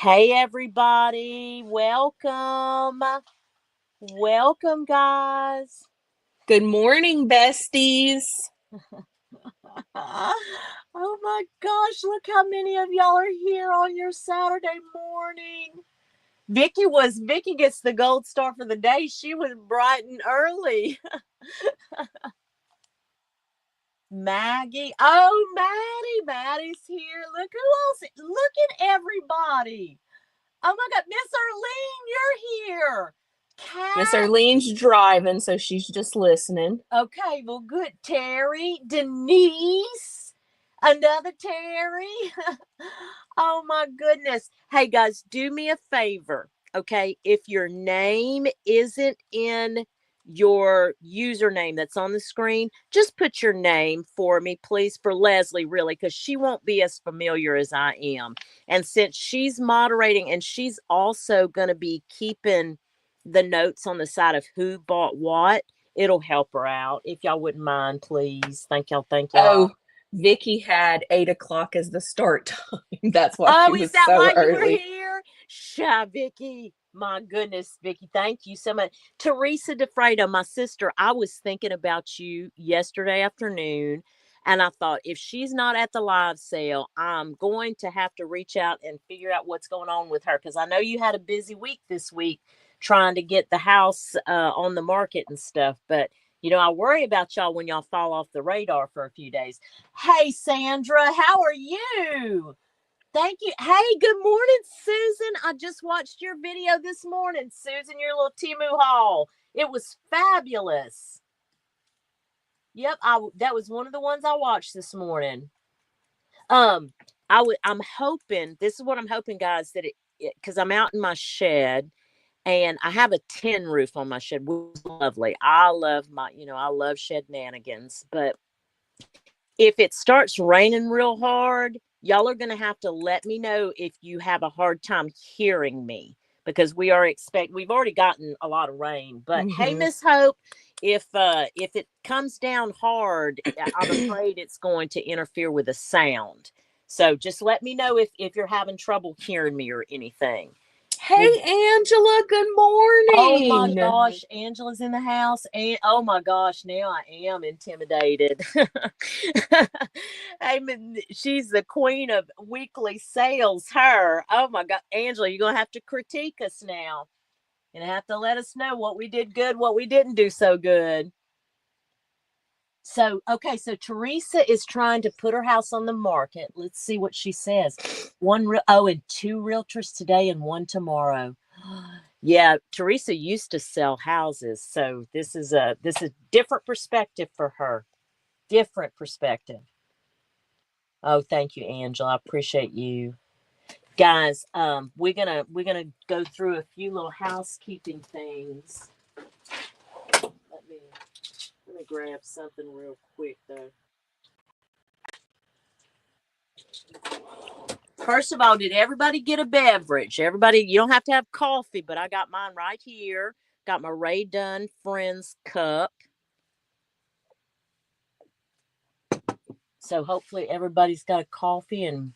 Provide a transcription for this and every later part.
Hey, everybody. Welcome. Welcome, guys. Good morning, besties. Oh my gosh, look how many of y'all are here on your Saturday morning. Vicky gets the gold star for the day. She was bright and early. Maggie. Oh, Maddie's here. Look who else. Look at everybody. Oh my God, Miss Arlene, you're here. Miss Cat. Arlene's driving, so she's just listening. Okay, well, good. Terry, Denise, another Terry. Oh my goodness. Hey guys, do me a favor. Okay, if your name isn't in your username that's on the screen, just put your name for me, please, for Leslie, really, because she won't be as familiar as I am. And since she's moderating and she's also going to be keeping the notes on the side of who bought what, it'll help her out. If y'all wouldn't mind, please. Thank y'all. Thank y'all. Oh, Vicky had 8 o'clock as the start time. That's why Oh, she is was that so why you were early. here? Shy, Vicky. My goodness, Vicky, thank you so much. Teresa DeFredo, my sister, I was thinking about you yesterday afternoon, and I thought if she's not at the live sale, I'm going to have to reach out and figure out what's going on with her because I know you had a busy week this week trying to get the house on the market and stuff. But, I worry about y'all when y'all fall off the radar for a few days. Hey, Sandra, how are you? Thank you. Hey, good morning, Susan. I just watched your video this morning, Susan, your little Timu haul. It was fabulous. Yep, that was one of the ones I watched this morning. I'm hoping, this is what I'm hoping, guys, that because I'm out in my shed and I have a tin roof on my shed, which is lovely. I love shed nanigans, but if it starts raining real hard, y'all are going to have to let me know if you have a hard time hearing me because we've already gotten a lot of rain. But hey, Mm-hmm. Miss Hope, if it comes down hard, I'm afraid it's going to interfere with the sound. So just let me know if you're having trouble hearing me or anything. Well, Hey, Angela, good oh my morning. gosh, Angela's in the house. And oh my gosh, now I am intimidated. She's the queen of weekly sales, her. Oh my God, Angela, you're going to have to critique us now and have to let us know what we did good, what we didn't do so good. So, okay, so Teresa is trying to put her house on the market. Let's see what she says. And two realtors today and one tomorrow. Yeah, Teresa used to sell houses, so this is different perspective for her. Different perspective. Oh, thank you, Angela. I appreciate you. Guys, we're gonna go through a few little housekeeping things. Let me let me grab something real quick though. First of all, did everybody get a beverage? Everybody, you don't have to have coffee, but I got mine right here. Got my Ray Dunn Friends cup. So hopefully everybody's got a coffee. And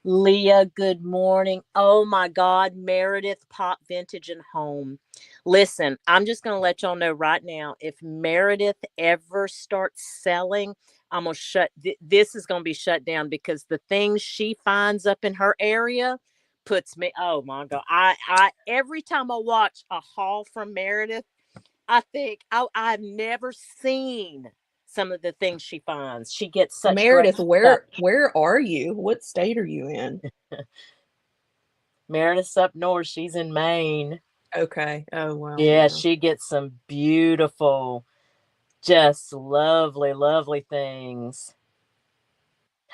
Leah, good morning. Oh my God, Meredith Pop Vintage and Home. Listen, I'm just going to let y'all know right now, if Meredith ever starts selling, I'm going to this is going to be shut down because the things she finds up in her area puts me, oh my God. Every time I watch a haul from Meredith, I think I've never seen some of the things she finds. She gets such great Meredith, stuff. where are you? What state are you in? Meredith's up north. She's in Maine. Okay. Oh, well, Yeah, yeah. she gets some beautiful, just lovely, lovely things.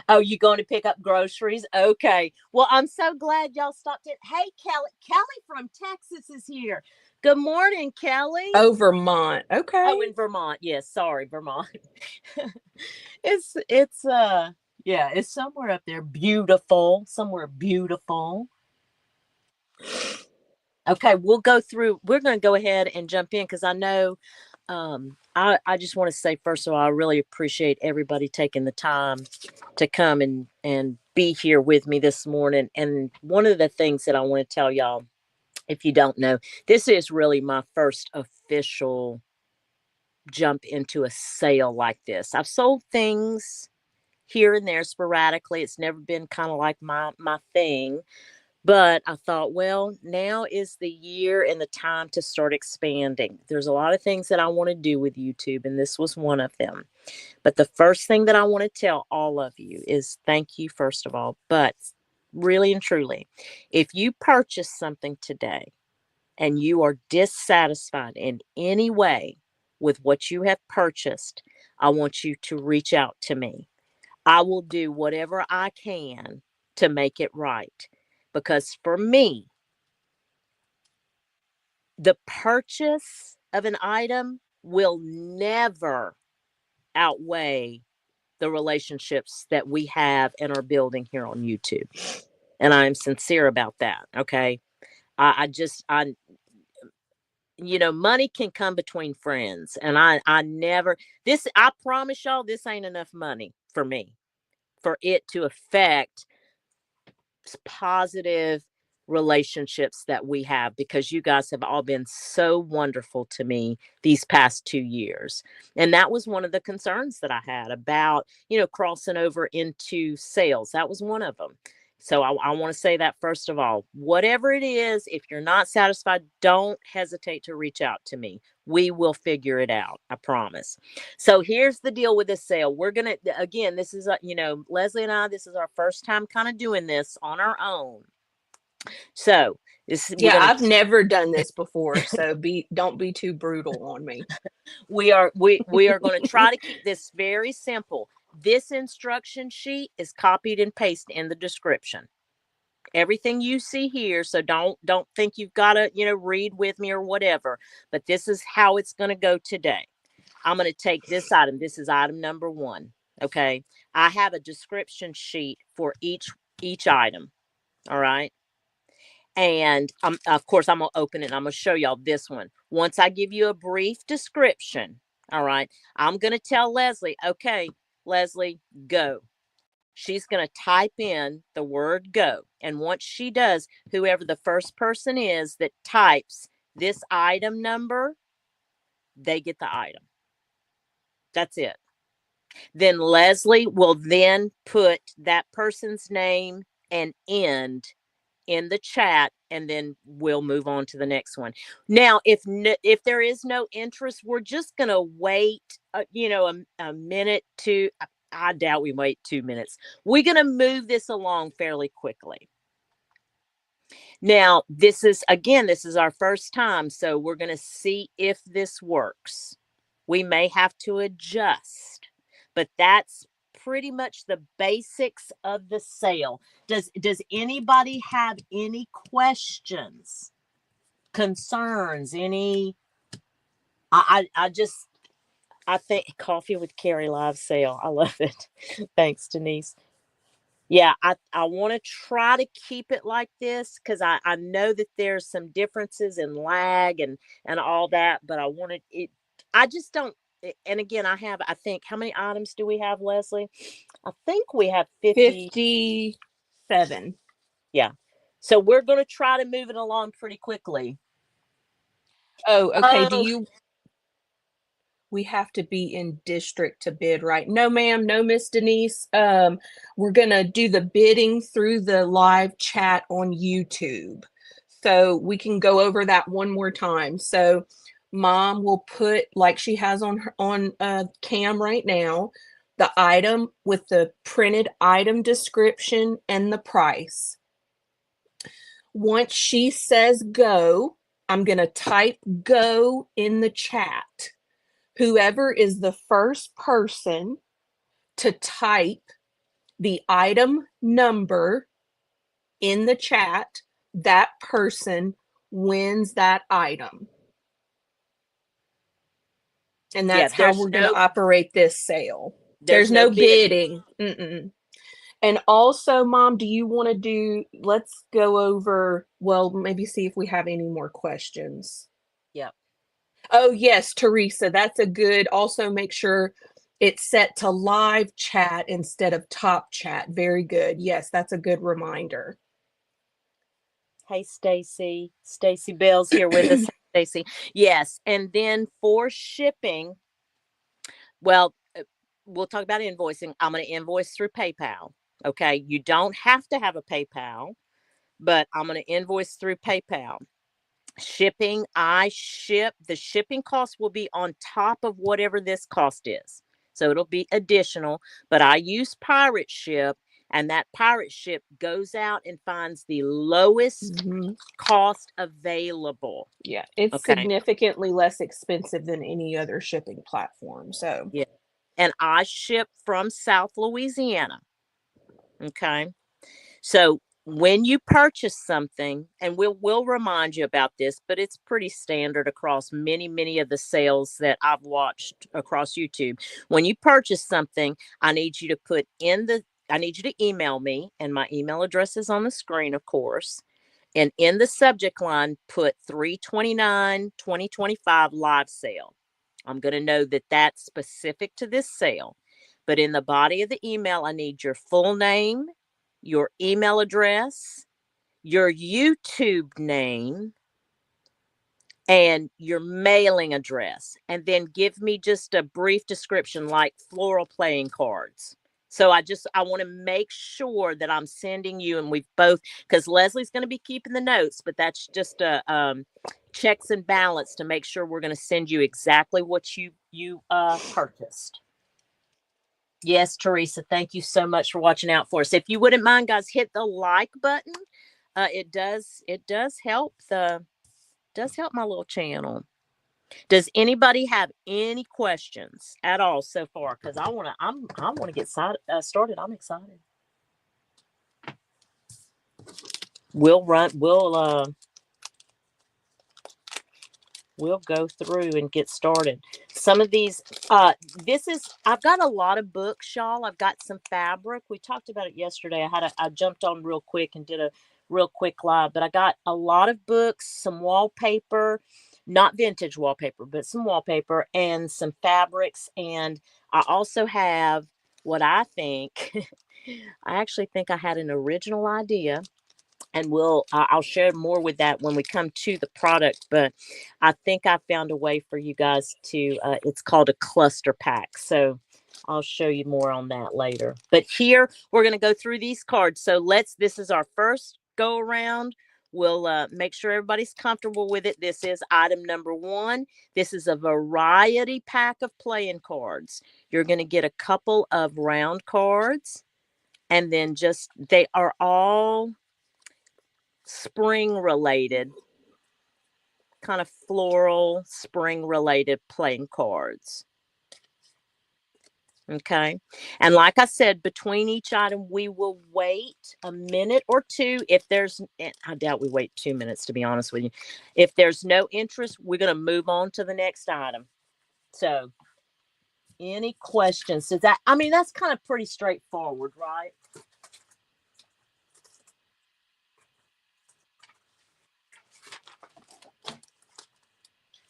Oh, you going to pick up groceries? Okay. Well, I'm so glad y'all stopped in. Hey, Kelly. Kelly from Texas is here. Good morning, Kelly. Oh, Vermont. Oh, Okay. in Vermont. Yes, sorry, Vermont. it's yeah, it's somewhere up there. Beautiful. Somewhere beautiful. Okay, we're going to go ahead and jump in because I know I just want to say, first of all, I really appreciate everybody taking the time to come and be here with me this morning. And one of the things that I want to tell y'all, if you don't know, this is really my first official jump into a sale like this. I've sold things here and there sporadically. It's never been kind of like my thing. But I thought, well, now is the year and the time to start expanding. There's a lot of things that I want to do with YouTube, and this was one of them. But the first thing that I want to tell all of you is thank you, first of all. But really and truly, if you purchase something today and you are dissatisfied in any way with what you have purchased, I want you to reach out to me. I will do whatever I can to make it right. Because for me, the purchase of an item will never outweigh the relationships that we have and are building here on YouTube. And I am sincere about that. Okay. I just, money can come between friends. And I never, I promise y'all, this ain't enough money for me for it to affect positive relationships that we have, because you guys have all been so wonderful to me these past 2 years. And that was one of the concerns that I had about, crossing over into sales. That was one of them. So I want to say that, first of all, whatever it is, if you're not satisfied, don't hesitate to reach out to me. We will figure it out. I promise. So here's the deal with this sale. We're going to, again, this is, Lesli and I, this is our first time kind of doing this on our own. So Yeah, I've never done this before, so don't be too brutal on me. We are going to try to keep this very simple. This instruction sheet is copied and pasted in the description. Everything you see here, so don't think you've got to read with me or whatever, but this is how it's going to go today. I'm going to take this item. This is item number 1. Okay, I have a description sheet for each item. All right. And of course, I'm going to open it and I'm going to show y'all this one. Once I give you a brief description, all right, I'm going to tell Lesli, okay, Lesli, go. She's going to type in the word go. And once she does, whoever the first person is that types this item number, they get the item. That's it. Then Lesli will then put that person's name and end in the chat, and then we'll move on to the next one. Now, if there is no interest, we're just going to wait, a minute to, I doubt we wait 2 minutes. We're going to move this along fairly quickly. Now, this is our first time, so we're going to see if this works. We may have to adjust, but that's pretty much the basics of the sale. Does anybody have any questions, concerns, any? I think Coffee with Carrie live sale. I love it. Thanks, Denise. Yeah, I want to try to keep it like this because I know that there's some differences in lag and all that, but I wanted it. I just don't. And again, I think, how many items do we have, Lesli? I think we have 57. Yeah. So we're going to try to move it along pretty quickly. Oh, okay. We have to be in district to bid, right? No, ma'am. No, Miss Denise. We're going to do the bidding through the live chat on YouTube. So we can go over that one more time. So Mom will put, like she has on cam right now, the item with the printed item description and the price. Once she says go, I'm going to type go in the chat. Whoever is the first person to type the item number in the chat, that person wins that item. And that's how we're going to operate this sale. There's no bidding. And also, Mom, do you want to let's go over, well, maybe see if we have any more questions. Yep. Oh, yes, Teresa, that's a good. Also, make sure it's set to live chat instead of top chat. Very good. Yes, that's a good reminder. Hey, Stacy. Stacy Bell's here with us. Stacy. Yes. And then for shipping, well, we'll talk about invoicing. I'm going to invoice through PayPal. Okay. You don't have to have a PayPal, but I'm going to invoice through PayPal. Shipping, the shipping cost will be on top of whatever this cost is. So it'll be additional, but I use Pirate Ship, and that Pirate Ship goes out and finds the lowest cost available. Yeah, it's Okay. significantly less expensive than any other shipping platform. So, Yeah. And I ship from South Louisiana. Okay. So when you purchase something, and we'll remind you about this, but it's pretty standard across many of the sales that I've watched across YouTube. When you purchase something, I need you to I need you to email me, and my email address is on the screen, of course. And in the subject line, put 3/29/2025 live sale. I'm going to know that that's specific to this sale. But in the body of the email, I need your full name, your email address, your YouTube name, and your mailing address. And then give me just a brief description like floral playing cards. So I want to make sure that I'm sending you, and we've both, because Leslie's going to be keeping the notes, but that's just a checks and balance to make sure we're going to send you exactly what you purchased. Yes, Teresa, thank you so much for watching out for us. If you wouldn't mind, guys, hit the like button. It does help my little channel. Does anybody have any questions at all so far? Because I want to get started. I'm excited. We'll run. We'll go through and get started. Some of these, I've got a lot of books, y'all. I've got some fabric. We talked about it yesterday. I jumped on real quick and did a real quick live, but I got a lot of books, some wallpaper, not vintage wallpaper, but some wallpaper and some fabrics. And I also have what I think, I actually think I had an original idea, and I'll share more with that when we come to the product. But I think I found a way for you guys to it's called a cluster pack, so I'll show you more on that later. But here we're going to go through these cards. So this is our first go around. We'll make sure everybody's comfortable with it. This is item number 1. This is a variety pack of playing cards. You're going to get a couple of round cards, and then they are all spring related, kind of floral spring related playing cards. Okay. And like I said, between each item, we will wait a minute or two. I doubt we wait 2 minutes, to be honest with you. If there's no interest, we're going to move on to the next item. So, any questions? That's kind of pretty straightforward, right?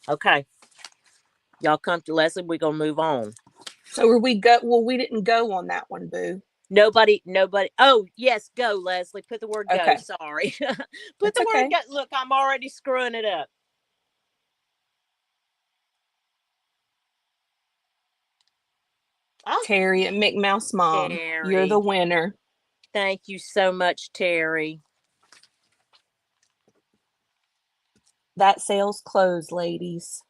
Okay. Y'all come to Lesli. We're going to move on. so are we go? Well, we didn't go on that one, Boo. Nobody. Oh, yes, go, Lesli. Put the word go. Okay. Sorry. Put It's the word okay. go. Look, I'm already screwing it up. Oh, Terry at McMouse Mom, you're the Terry. winner. Thank you so much, Terry. That sale's closed, ladies.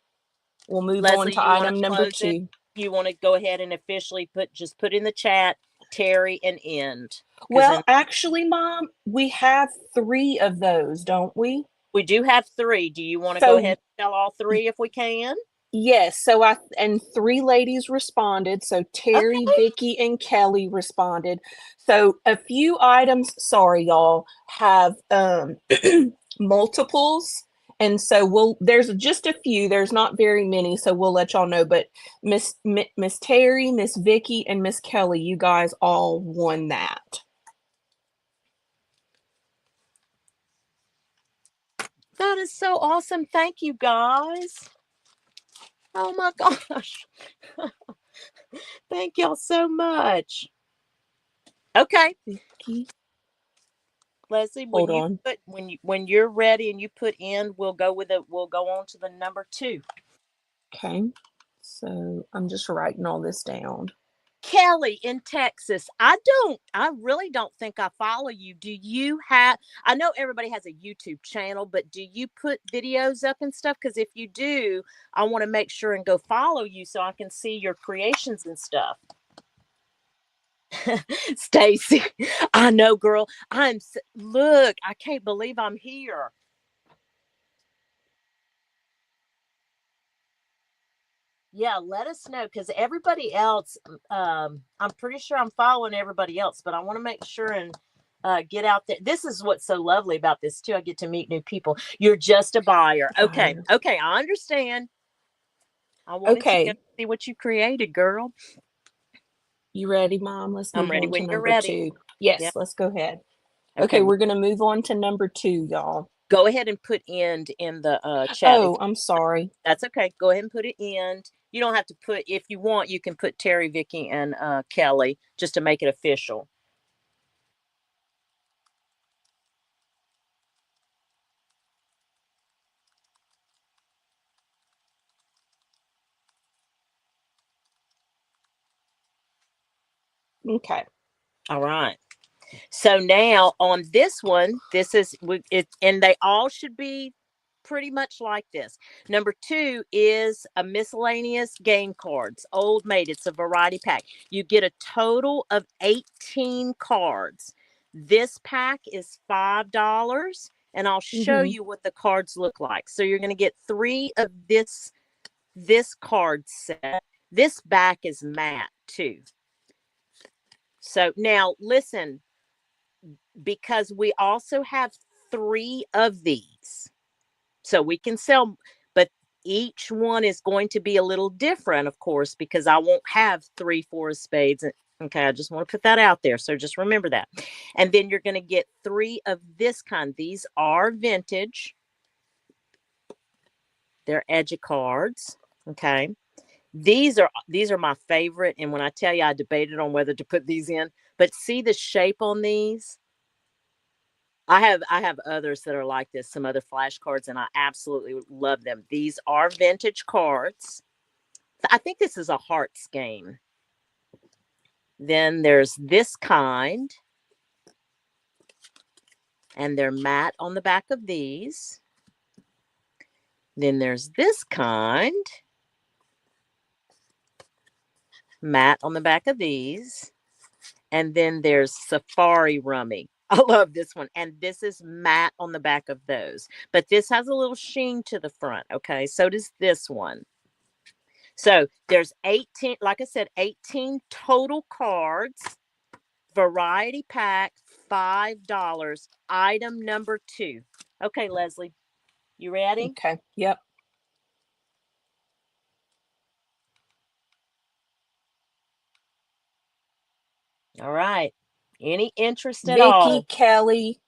We'll move on Lesli, to you want to item number close it? 2. You want to go ahead and officially put in the chat Terry and end. Because Well, then actually, Mom, we have 3 of those, don't we? we do have 3. Do you want to go So, ahead and tell all 3 if we can? yes, and 3 ladies responded. So Terry, Okay. Vicky, and Kelly responded. So a few items, sorry y'all, have multiples. And so there's just a few, there's not very many, so we'll let y'all know. But Miss Terry, Miss Vicky, and Miss Kelly, you guys all won that. That is so awesome. Thank you, guys. Oh my gosh. Thank y'all so much. Okay. Vicky. Leslie, Hold on. when you're ready and you put in, we'll go on to the number 2. Okay. So I'm just writing all this down. Kelly in Texas. I really don't think I follow you. Do you have, I know everybody has a YouTube channel, but do you put videos up and stuff? Because if you do, I want to make sure and go follow you so I can see your creations and stuff. Stacy, I know, girl. Look, I can't believe I'm here. Yeah, let us know because everybody else, I'm pretty sure I'm following everybody else, but I want to make sure and get out there. This is what's so lovely about this too. I get to meet new people. You're just a buyer. Okay. Okay. I understand. I wanted to see what you created, girl. You ready, Mom? Let's move ready on when to you're number ready. 2. Yes, Yep. let's go ahead. Okay, we're going to move on to number 2, y'all. Go ahead and put end in the chat. Oh, I'm sorry. That's okay. Go ahead and put it end. You don't have to put, if you want, you can put Terry, Vicky, and Kelly just to make it official. Okay. All right. So now on this one, this is it, and they all should be pretty much like this. Number 2 is a miscellaneous game cards, old mate. It's a variety pack. You get a total of 18 cards. This pack is $5, and I'll show you what the cards look like. So you're going to get 3 of this card set. This back is matte too. So now listen, because we also have 3 of these. So we can sell, but each one is going to be a little different, of course, because I won't have 3, 4 of spades. Okay, I just want to put that out there. So just remember that. And then you're going to get 3 of this kind. These are vintage. They're edge cards. Okay. These are my favorite. And when I tell you, I debated on whether to put these in, but see the shape on these? I have others that are like this, some other flashcards, and I absolutely love them. These are vintage cards. I think this is a hearts game. Then there's this kind, and they're matte on the back of these. Then there's this kind, matte on the back of these. And then there's Safari Rummy. I love this one. And this is matte on the back of those. But this has a little sheen to the front. Okay. So does this one. So there's 18, like I said, 18 total cards. Variety pack, $5. Item number 2. Okay, Leslie. You ready? Okay. Yep. All right. Any interest at Vicky, all? Kelly.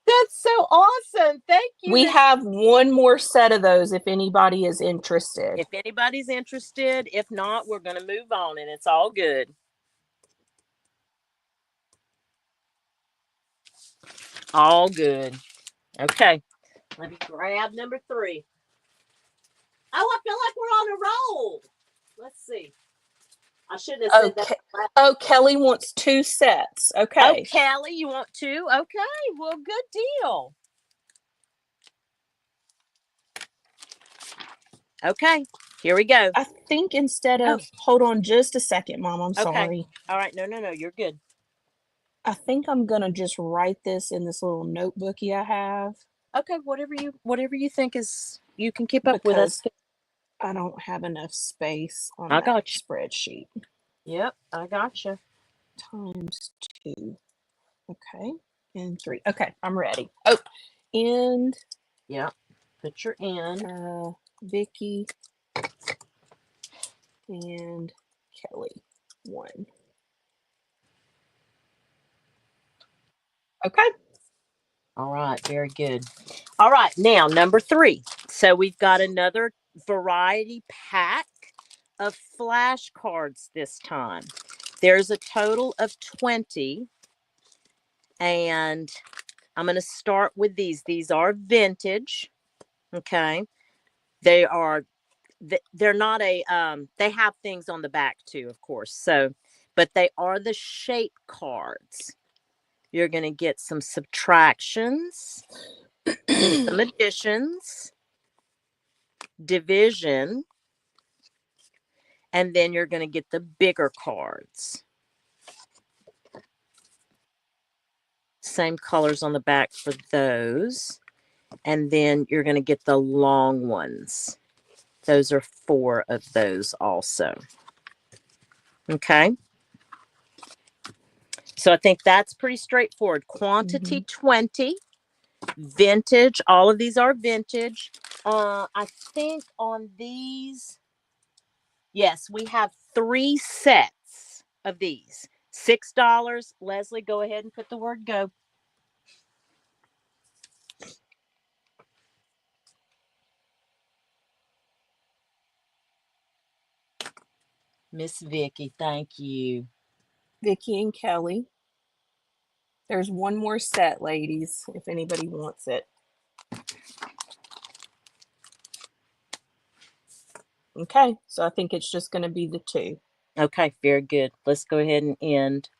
That's so awesome. Thank you. We have one more set of those if anybody is interested. If anybody's interested, if not, we're going to move on and it's all good. All good. Okay. Let me grab number 3. Oh, I feel like we're on a roll. Let's see. I shouldn't have said that. Oh, Kelly wants 2 sets. Okay. Oh, Kelly, you want 2? Okay. Well, good deal. Okay. Here we go. I think instead of, hold on just a second, Mom. I'm sorry. All right. No, you're good. I think I'm going to just write this in this little notebookie I have. Okay. Whatever you think is, you can keep up with us. I don't have enough space on that spreadsheet. Yep, I gotcha. Times 2. Okay. And 3. Okay, I'm ready. Oh, and yeah, put your end. Vicky and Kelly 1. Okay. All right, very good. All right, now number 3. So we've got another variety pack of flashcards this time. There's a total of 20. And I'm going to start with these. These are vintage. Okay. They're not they have things on the back too, of course. So, but they are the shape cards. You're going to get some subtractions, some additions, division, and then you're going to get the bigger cards. Same colors on the back for those. And then you're going to get the long ones. Those are 4 of those also. Okay. So I think that's pretty straightforward. Quantity 20. Vintage. All of these are vintage. I think on these, yes, we have 3 sets of these. $6. Leslie, go ahead and put the word go. Miss Vicky, thank you. Vicky and Kelly. There's one more set, ladies, if anybody wants it. Okay, so I think it's just going to be the 2. Okay, very good. Let's go ahead and end.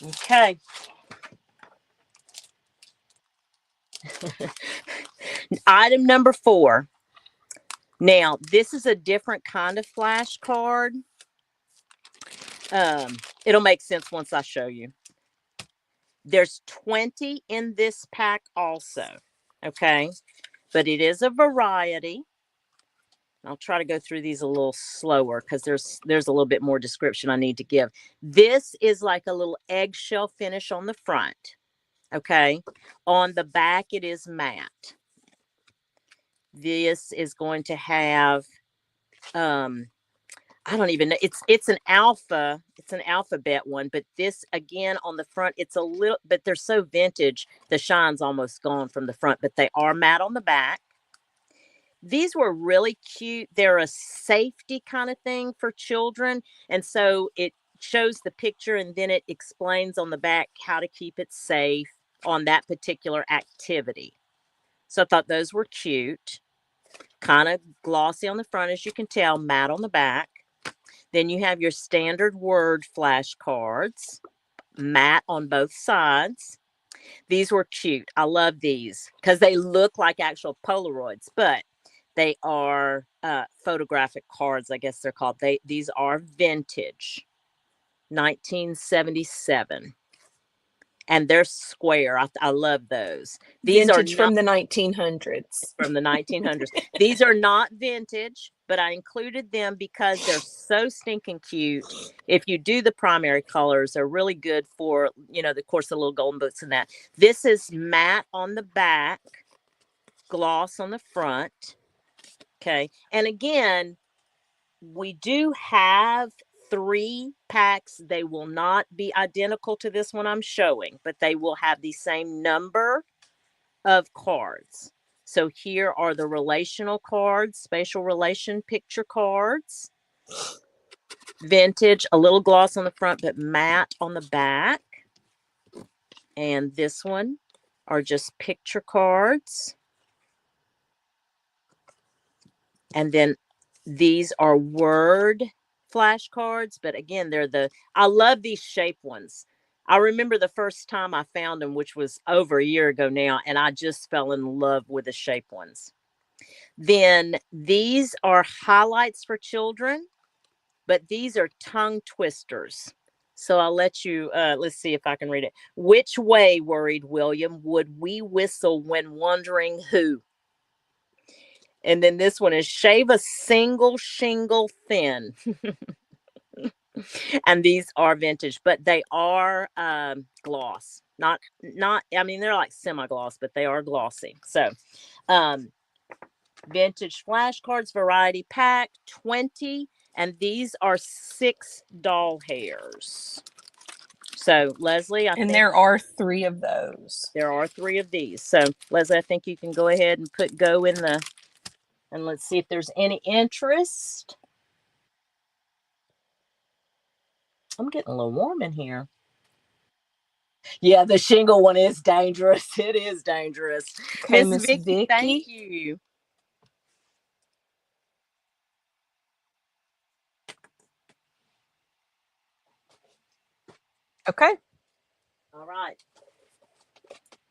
Okay. Item number 4. Now, this is a different kind of flashcard. It'll make sense once I show you. There's 20 in this pack also. Okay. But it is a variety. I'll try to go through these a little slower because there's a little bit more description I need to give. This is like a little eggshell finish on the front. Okay. On the back, it is matte. This is going to have, I don't even know. It's an alphabet one, but this again on the front, it's a little, but they're so vintage, the shine's almost gone from the front, but they are matte on the back. These were really cute. They're a safety kind of thing for children. And so it shows the picture and then it explains on the back how to keep it safe on that particular activity. So I thought those were cute. Kind of glossy on the front, as you can tell, matte on the back. Then you have your standard word flashcards, matte on both sides. These were cute. I love these because they look like actual Polaroids, but they are photographic cards, I guess they're called. These are vintage, 1977. And they're square. I love those. These vintage are not from the 1900s. From the 1900s. These are not vintage, but I included them because they're so stinking cute. If you do the primary colors, they're really good for, of course, the little golden boots and that. This is matte on the back, gloss on the front. Okay. And again, we do have 3 packs. They will not be identical to this one I'm showing, but they will have the same number of cards. So here are the relational cards, spatial relation picture cards. Vintage, a little gloss on the front, but matte on the back. And this one are just picture cards. And then these are word flashcards, but again, I love these shape ones. I remember the first time I found them, which was over a year ago now, and I just fell in love with the shape ones. Then these are highlights for children, but these are tongue twisters. So I'll let you, let's see if I can read it. Which way, worried William, would we whistle when wondering who? And then this one is shave a single shingle thin. And these are vintage, but they are gloss. Not, I mean, they're like semi-gloss, but they are glossy. So, vintage flashcards variety pack 20, and these are 6 doll hairs. So Lesli, I think there are 3 of those. there are 3 of these. So Lesli, I think you can go ahead and put go in the, and let's see if there's any interest. I'm getting a little warm in here. Yeah, the shingle one is dangerous. It is dangerous. Okay, Miss Miss Vicky, thank Vicky. you. Okay. All right.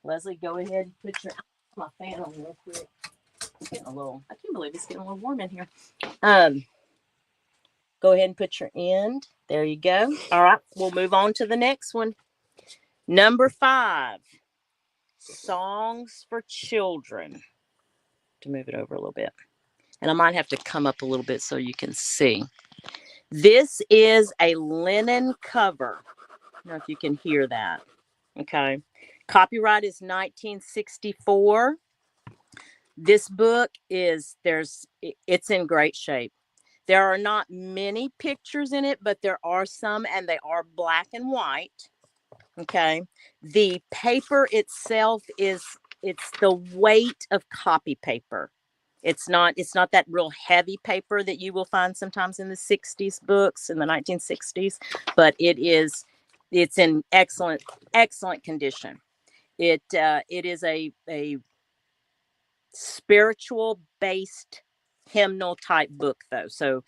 Lesli, go ahead and put your my fan on real quick. It's getting a little, I can't believe it's getting a little warm in here. Go ahead and put your end. There you go. All right. We'll move on to the next one. Number 5. Songs for Children. To move it over a little bit. And I might have to come up a little bit so you can see. This is a linen cover. I don't know if you can hear that. Okay. Copyright is 1964. This book is, it's in great shape. There are not many pictures in it, but there are some, and they are black and white. Okay. The paper itself it's the weight of copy paper. It's not that real heavy paper that you will find sometimes in the 60s books, in the 1960s, but it's in excellent condition. It is a spiritual based hymnal type book though. So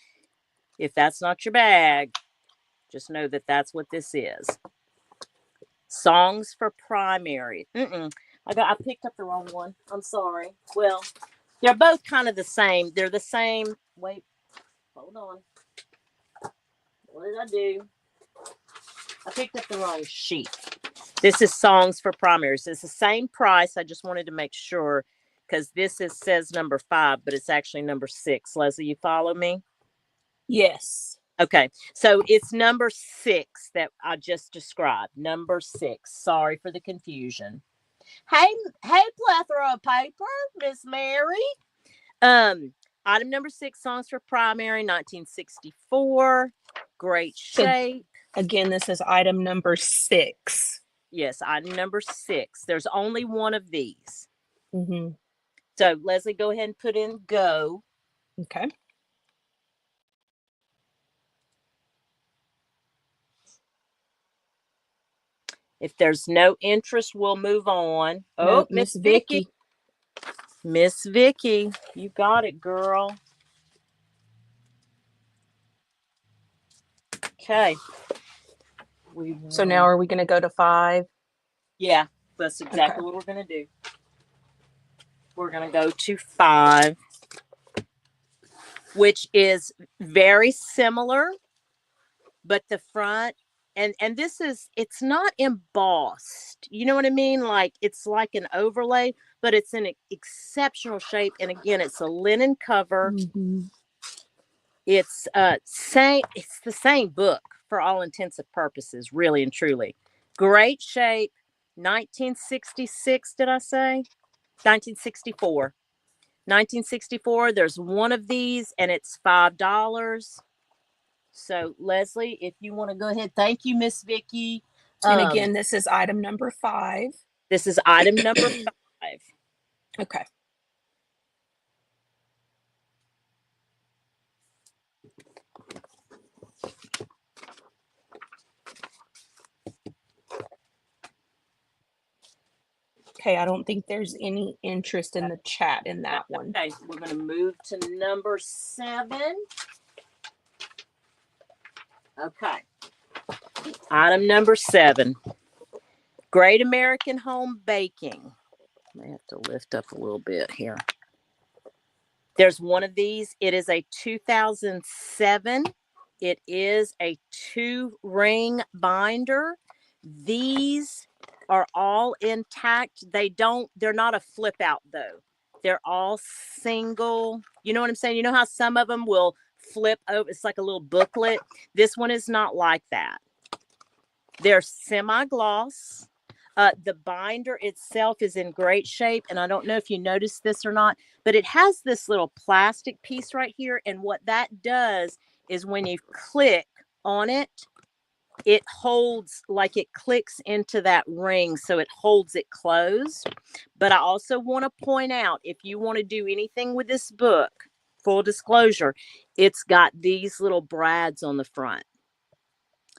if that's not your bag, just know that that's what this is. Songs for Primary. I picked up the wrong one. I'm sorry. Well, they're both kind of the same. They're the same. Wait, hold on. What did I do? I picked up the wrong sheet. This is Songs for Primaries. It's the same price. I just wanted to make sure because says number 5, but it's actually number 6. Lesli, you follow me? Yes. Okay, so it's number 6 that I just described. Number 6. Sorry for the confusion. Hey, plethora of paper, Miss Mary. Item number 6, Songs for Primary, 1964. Great shape. Again, this is item number 6. Yes, item number 6. There's only one of these. Mm-hmm. So Lesli, go ahead and put in go. Okay. If there's no interest, we'll move on. No, Oh, Miss Vicky. Miss Vicky, you got it, girl. Okay. So now are we going to go to 5? Yeah, that's exactly what we're going to do. We're going to go to 5, which is very similar, but the front, and this is, it's not embossed. You know what I mean? Like it's like an overlay, but it's in exceptional shape. And again, it's a linen cover. Mm-hmm. It's it's the same book for all intents and purposes, really and truly. Great shape. 1966, did I say? 1964. 1964. There's one of these, and it's $5. So Lesli, if you want to go ahead, thank you, Miss Vicky. And again, this is item number 5. This is item number 5. Okay. Okay, I don't think there's any interest in the chat in that one. Okay, we're going to move to number 7. Okay. Item number 7. Great American Home Baking. I may have to lift up a little bit here. There's one of these. It is a 2007. It is a 2-ring binder. These are all intact. They're not a flip out though. They're all single. You know what I'm saying? You know how some of them will flip over? It's like a little booklet. This one is not like that. They're semi-gloss. The binder itself is in great shape. And I don't know if you noticed this or not, but it has this little plastic piece right here. And what that does is when you click on it, it holds, like it clicks into that ring, so it holds it closed. But I also want to point out, if you want to do anything with this book, full disclosure, it's got these little brads on the front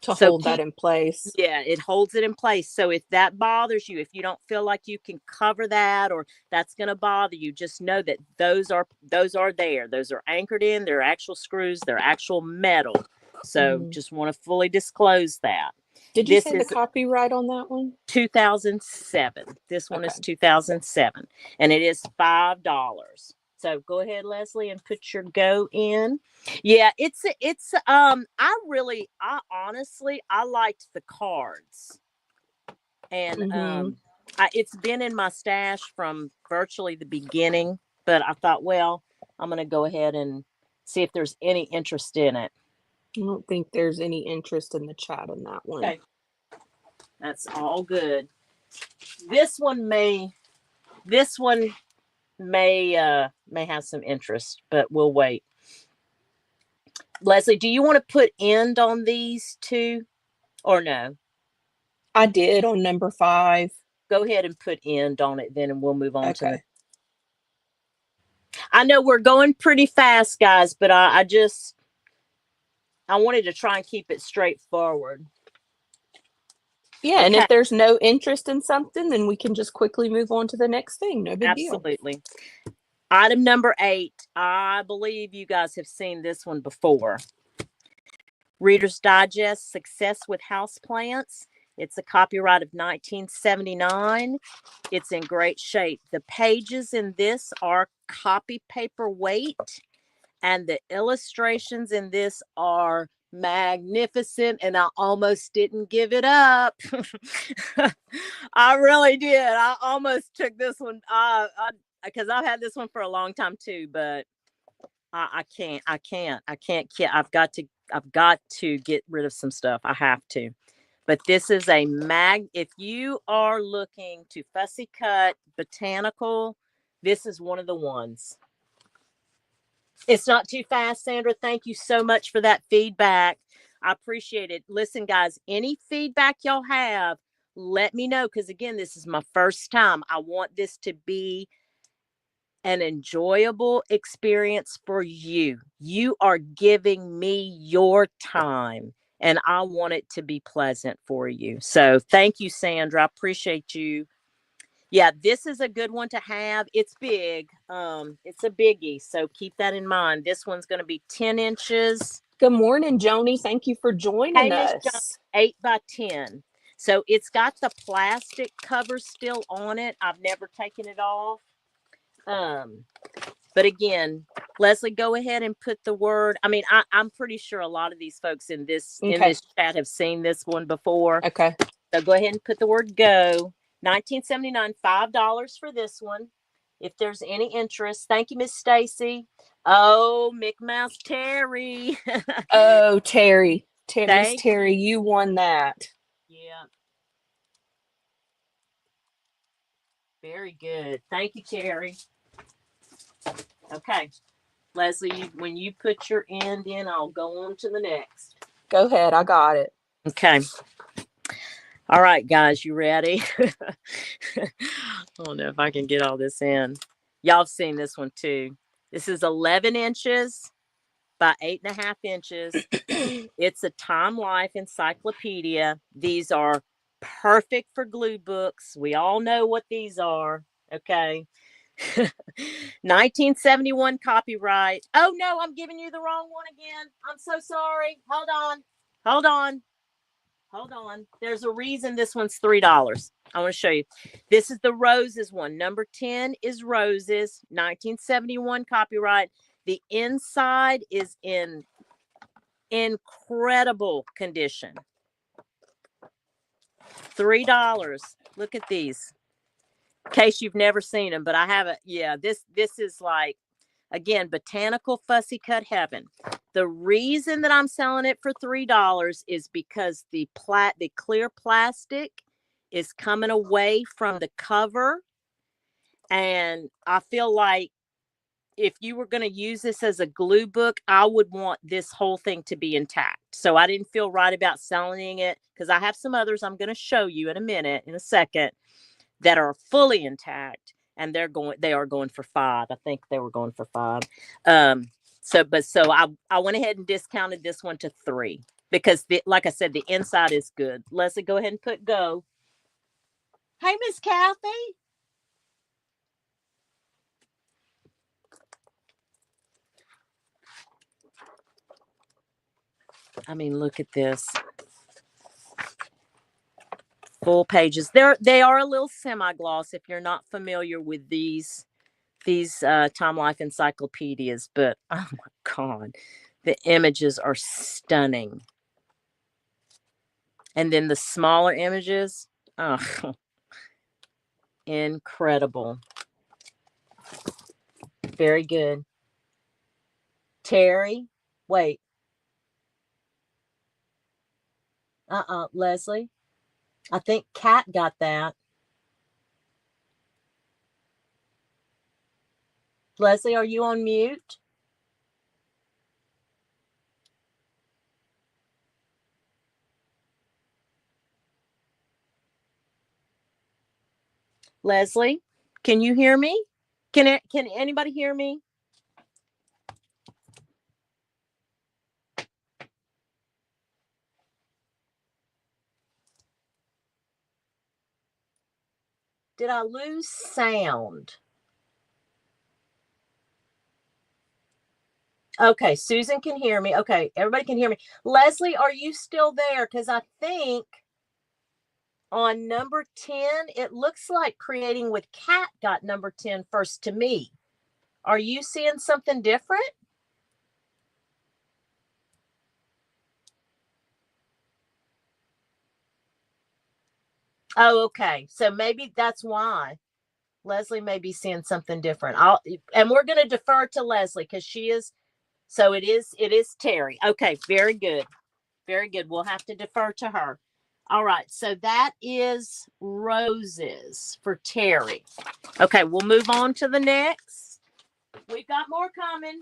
to so hold that in place. yeah, it holds it in place. So if that bothers you, if you don't feel like you can cover that, or that's going to bother you, just know that those are there. Those are anchored in. They're actual screws. They're actual metal. So just want to fully disclose that. Did you This say the is copyright on that one? 2007. This one is 2007, and it is $5. So go ahead, Leslie, and put your go in. Yeah, it's I honestly I liked the cards, and it's been in my stash from virtually the beginning, but I thought, well, I'm going to go ahead and see if there's any interest in it. I don't think there's any interest in the chat in that one. Okay. That's all good. This one may have some interest, but we'll wait. Leslie, do you want to put end on these two or no? I did on number 5. Go ahead and put end on it then, and we'll move on to it. I know we're going pretty fast, guys, but I wanted to try and keep it straightforward. Yeah, okay. And if there's no interest in something, then we can just quickly move on to the next thing. No big deal. Absolutely. Item number 8. I believe you guys have seen this one before. Reader's Digest, Success with Houseplants. It's a copyright of 1979. It's in great shape. The pages in this are copy paper weight, and the illustrations in this are magnificent, and I almost didn't give it up. I really did. I almost took this one because I've had this one for a long time too, but I can't. I've got to get rid of some stuff. I have to. But this is a if you are looking to fussy cut botanical, this is one of the ones. It's not too fast, Sandra. Thank you so much for that feedback. I appreciate it. Listen, guys, any feedback y'all have, let me know, because again, this is my first time. I want this to be an enjoyable experience for you. You are giving me your time, and I want it to be pleasant for you. So thank you, Sandra. I appreciate you. Yeah, this is a good one to have. It's big. It's a biggie, so keep that in mind. This one's going to be 10 inches. Good morning, Joni. Thank you for joining us. Joni, 8 by 10. So it's got the plastic cover still on it. I've never taken it off. But again, Leslie, go ahead and put the word. I mean, I'm pretty sure a lot of these folks in this chat have seen this one before. Okay. So go ahead and put the word go. 1979, $5 for this one. If there's any interest. Thank you, Miss Stacy. Oh, Mick Mouse Terry. Oh, Terry. Miss Terry, you won that. Yeah. Very good. Thank you, Terry. Okay. Leslie, when you put your end in, I'll go on to the next. Go ahead. I got it. Okay. All right, guys, you ready? I don't know if I can get all this in. Y'all have seen this one too. This is 11 inches by 8.5 inches. It's a Time Life encyclopedia. These are perfect for glue books. We all know what these are. Okay. 1971 copyright. Oh no, I'm giving you the wrong one again. I'm so sorry. Hold on. There's a reason this one's $3. I want to show you. This is the Roses one. Number 10 is Roses. 1971 copyright. The inside is in incredible condition. $3. Look at these. In case you've never seen them, but I haven't. Yeah, this is like, again, botanical fussy cut heaven. The reason that I'm selling it for $3 is because the clear plastic is coming away from the cover, and I feel like if you were going to use this as a glue book, I would want this whole thing to be intact. So I didn't feel right about selling it, because I have some others I'm going to show you in a second, that are fully intact, and they are going for $5. I think they were going for $5. So I went ahead and discounted this one to $3, because like I said, the inside is good. Leslie, go ahead and put go. Hey, Miss Kathy. I mean, look at this. Full pages. They are a little semi-gloss if you're not familiar with these Time Life encyclopedias, but oh my God, the images are stunning. And then the smaller images, oh, incredible. Very good. Terry, wait. Leslie. I think Kat got that. Leslie, are you on mute? Leslie, can you hear me? Can anybody hear me? Did I lose sound? Okay, Susan can hear me. Okay, everybody can hear me. Leslie, are you still there? Because I think on number 10, it looks like Creating with Kat got number 10 first to me. Are you seeing something different? Oh, okay. So maybe that's why. Leslie may be seeing something different. And we're going to defer to Leslie because she is. So it is Terry. Okay, very good. Very good. We'll have to defer to her. All right. So that is roses for Terry. Okay, we'll move on to the next. We've got more coming.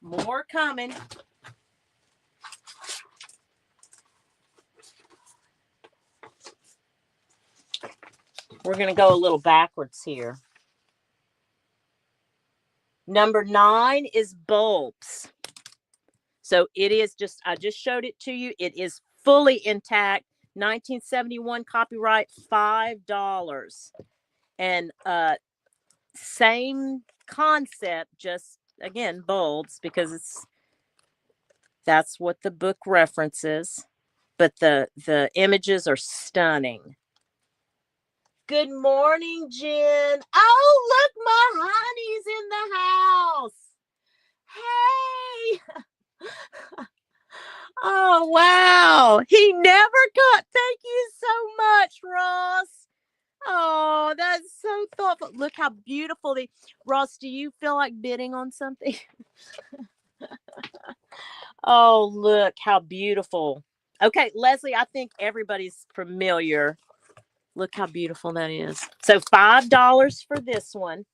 More coming. We're going to go a little backwards here. Number 9 is bulbs. So it is I just showed it to you. It is fully intact. 1971 copyright, $5. And same concept, just again, bulbs, because that's what the book references. But the images are stunning. Good morning, Jen. Oh, look, my honey's in the house. Hey. Oh, wow. He never got. Thank you so much, Ross. Oh, that's so thoughtful. Look how beautiful Ross, do you feel like bidding on something? Oh, look how beautiful. Okay, Leslie, I think everybody's familiar. Look how beautiful that is. So $5 for this one.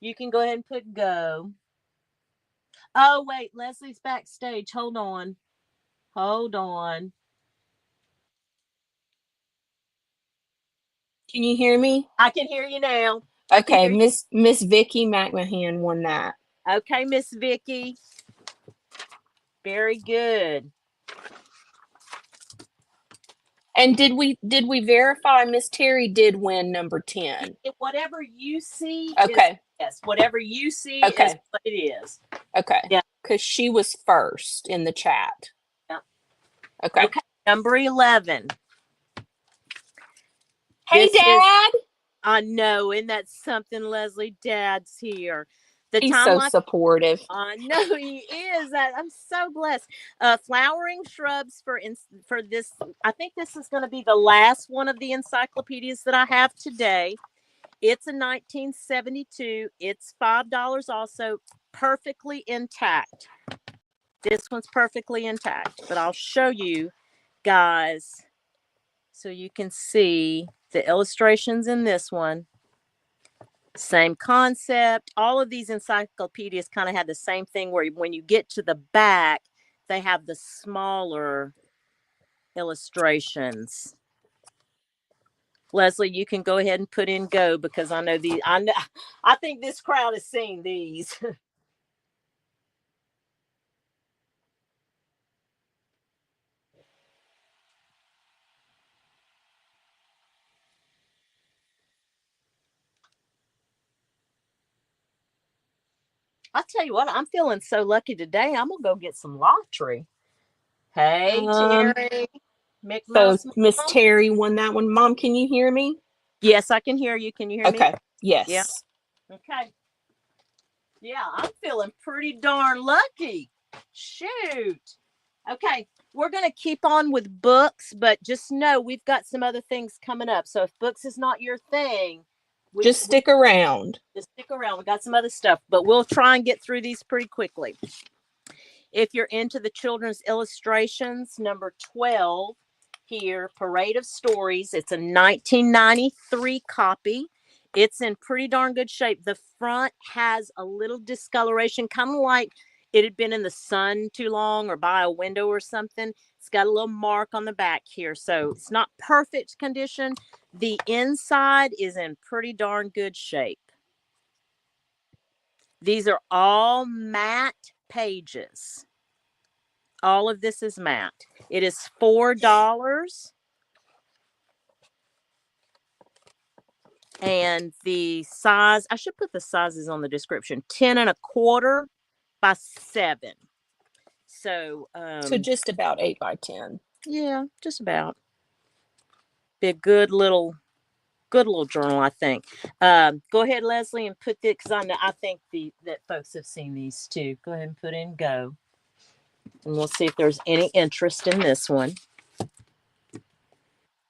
You can go ahead and put go. Oh, wait, Leslie's backstage. Hold on. Hold on. Can you hear me? I can hear you now. Okay, Miss Vicky McMahon won that. Okay, Miss Vicky. Very good. And did we verify Miss Terry did win number 10? Whatever you see, okay. Yes, whatever you see is what it is. Okay. Yeah. Because she was first in the chat. Yeah. Okay. Number 11. Hey, Dad. I know, isn't that something, Leslie? Dad's here. He's so supportive. I know he is. I'm so blessed. Flowering shrubs for this. I think this is going to be the last one of the encyclopedias that I have today. It's a 1972. It's $5 also. Perfectly intact. This one's perfectly intact, but I'll show you guys so you can see the illustrations in this one. Same concept. All of these encyclopedias kind of had the same thing where when you get to the back, they have the smaller illustrations. Leslie, you can go ahead and put in go because I know these. I think this crowd has seen these. I'll tell you what, I'm feeling so lucky today. I'm gonna go get some lottery. Hey, Terry, Mick So Mouse Miss Mom. Terry won that one. Mom, can you hear me? Yes, I can hear you. Can you hear me? Okay. Yeah. Yes. Okay. Yeah, I'm feeling pretty darn lucky. Shoot. Okay, we're going to keep on with books, but just know we've got some other things coming up. So if books is not your thing, Just stick around. Just stick around. We got some other stuff, but we'll try and get through these pretty quickly. If you're into the children's illustrations, number 12 here, Parade of Stories. It's a 1993 copy. It's in pretty darn good shape. The front has a little discoloration, kind of like it had been in the sun too long or by a window or something. It's got a little mark on the back here. So it's not perfect condition. The inside is in pretty darn good shape. These are all matte pages. All of this is matte. It is $4. And the size, I should put the sizes on the description, 10 1/4 by 7. So just about 8 by 10. Yeah, just about. Be a good little journal, I think. Go ahead, Leslie, and put this, because I think that folks have seen these too. Go ahead and put in go. And we'll see if there's any interest in this one.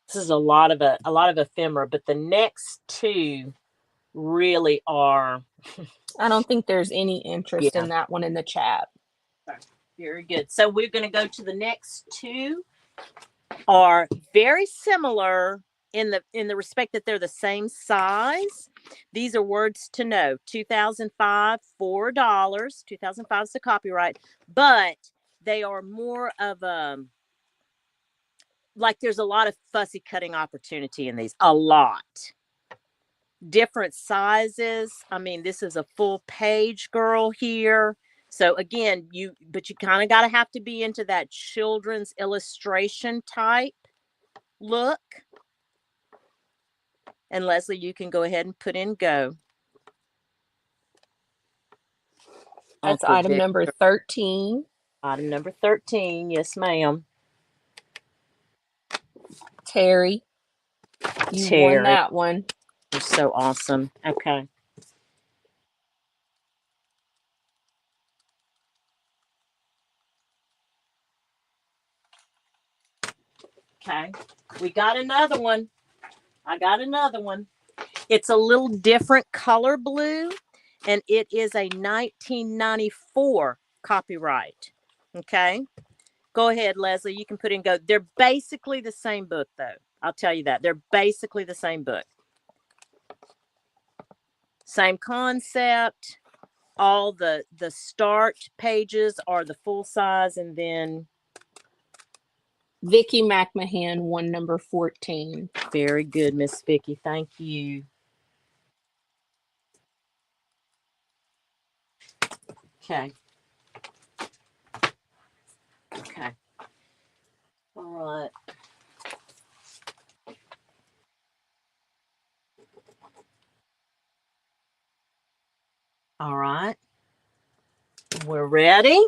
This is a lot of ephemera, but the next two really are. I don't think there's any interest in that one in the chat. Very good. So we're going to go to the next two. Are very similar in the respect that they're the same size. These are Words to Know. 2005, $4. 2005 is the copyright, but they are more of like there's a lot of fussy cutting opportunity in these. A lot. Different sizes. I mean, this is a full page girl here. So again, you kind of got to have to be into that children's illustration type look. And Leslie, you can go ahead and put in go. That's item number 13. Item number 13. Yes, ma'am. Terry, you won that one. You're so awesome. Okay. Okay. We got another one. I got another one. It's a little different color blue, and it is a 1994 copyright. Okay. Go ahead, Leslie. You can put in go. They're basically the same book, though. I'll tell you that. They're basically the same book. Same concept. All the start pages are the full size, and then Vicki McMahon won number 14. Very good, Miss Vicki. Thank you. Okay. Okay. All right. All right. We're ready.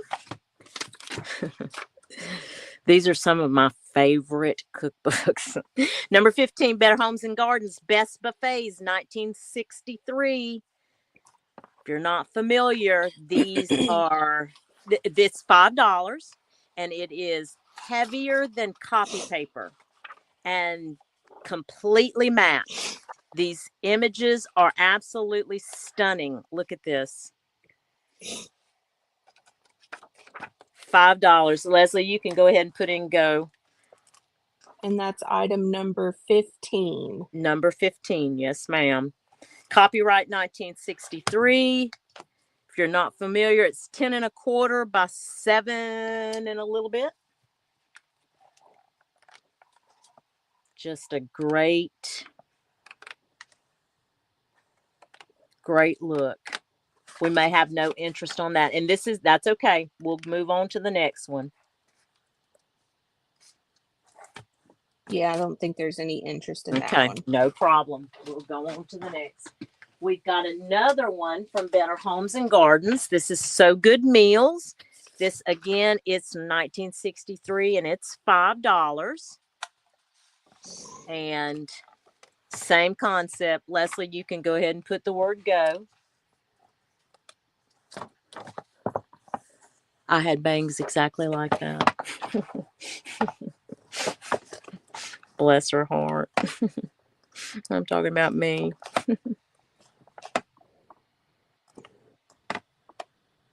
These are some of my favorite cookbooks. Number 15, Better Homes and Gardens, Best Buffets, 1963. If you're not familiar, these are, it's $5, and it is heavier than copy paper and completely matte. These images are absolutely stunning. Look at this. $5. Leslie, you can go ahead and put in go. And that's item number 15. Number 15. Yes, ma'am. Copyright 1963. If you're not familiar, it's 10 1/4 by 7 and a little bit. Just a great look. We may have no interest on that. And that's okay. We'll move on to the next one. Yeah, I don't think there's any interest in that one. No problem. We'll go on to the next. We've got another one from Better Homes and Gardens. This is So Good Meals. This, again, it's 1963, and it's $5. And same concept. Leslie, you can go ahead and put the word go. I had bangs exactly like that. Bless her heart. I'm talking about me.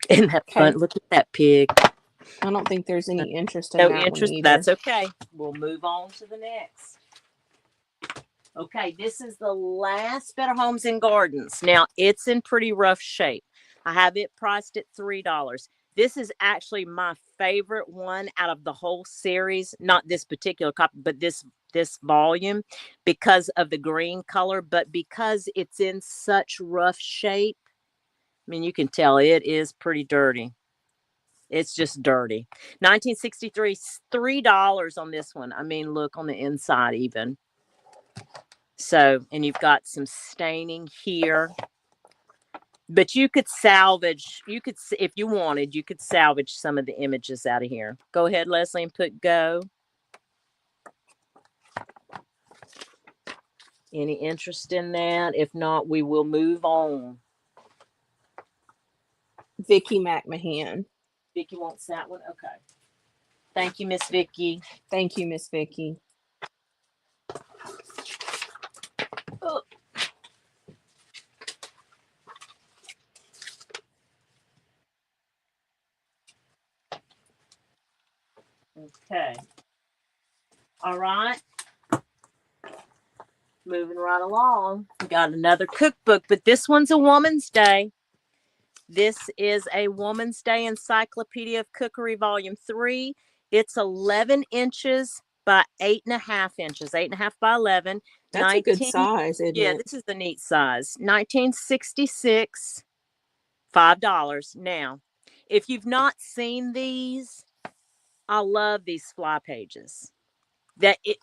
Isn't that fun? Look at that pig. I don't think there's any interest in that one either. That's okay. We'll move on to the next. Okay, this is the last Better Homes and Gardens. Now, it's in pretty rough shape. I have it priced at $3. This is actually my favorite one out of the whole series. Not this particular copy, but this volume, because of the green color, but because it's in such rough shape. I mean, you can tell it is pretty dirty. It's just dirty. 1963, $3 on this one. I mean, look on the inside even. So, and you've got some staining here. But you could salvage, if you wanted, you could salvage some of the images out of here. Go ahead, Leslie, and put go. Any interest in that? If not, we will move on. Vicki McMahon. Vicki wants that one? Okay. Thank you, Miss Vicki. Thank you, Miss Vicki. Oh. Okay. All right. Moving right along. We got another cookbook, but this one's a Woman's Day. This is a Woman's Day Encyclopedia of Cookery, Volume 3. It's 11 inches by 8.5 inches, 8.5 by 11. That's a good size, isn't it? Yeah, this is the neat size. 1966, $5. Now, if you've not seen these, I love these fly pages.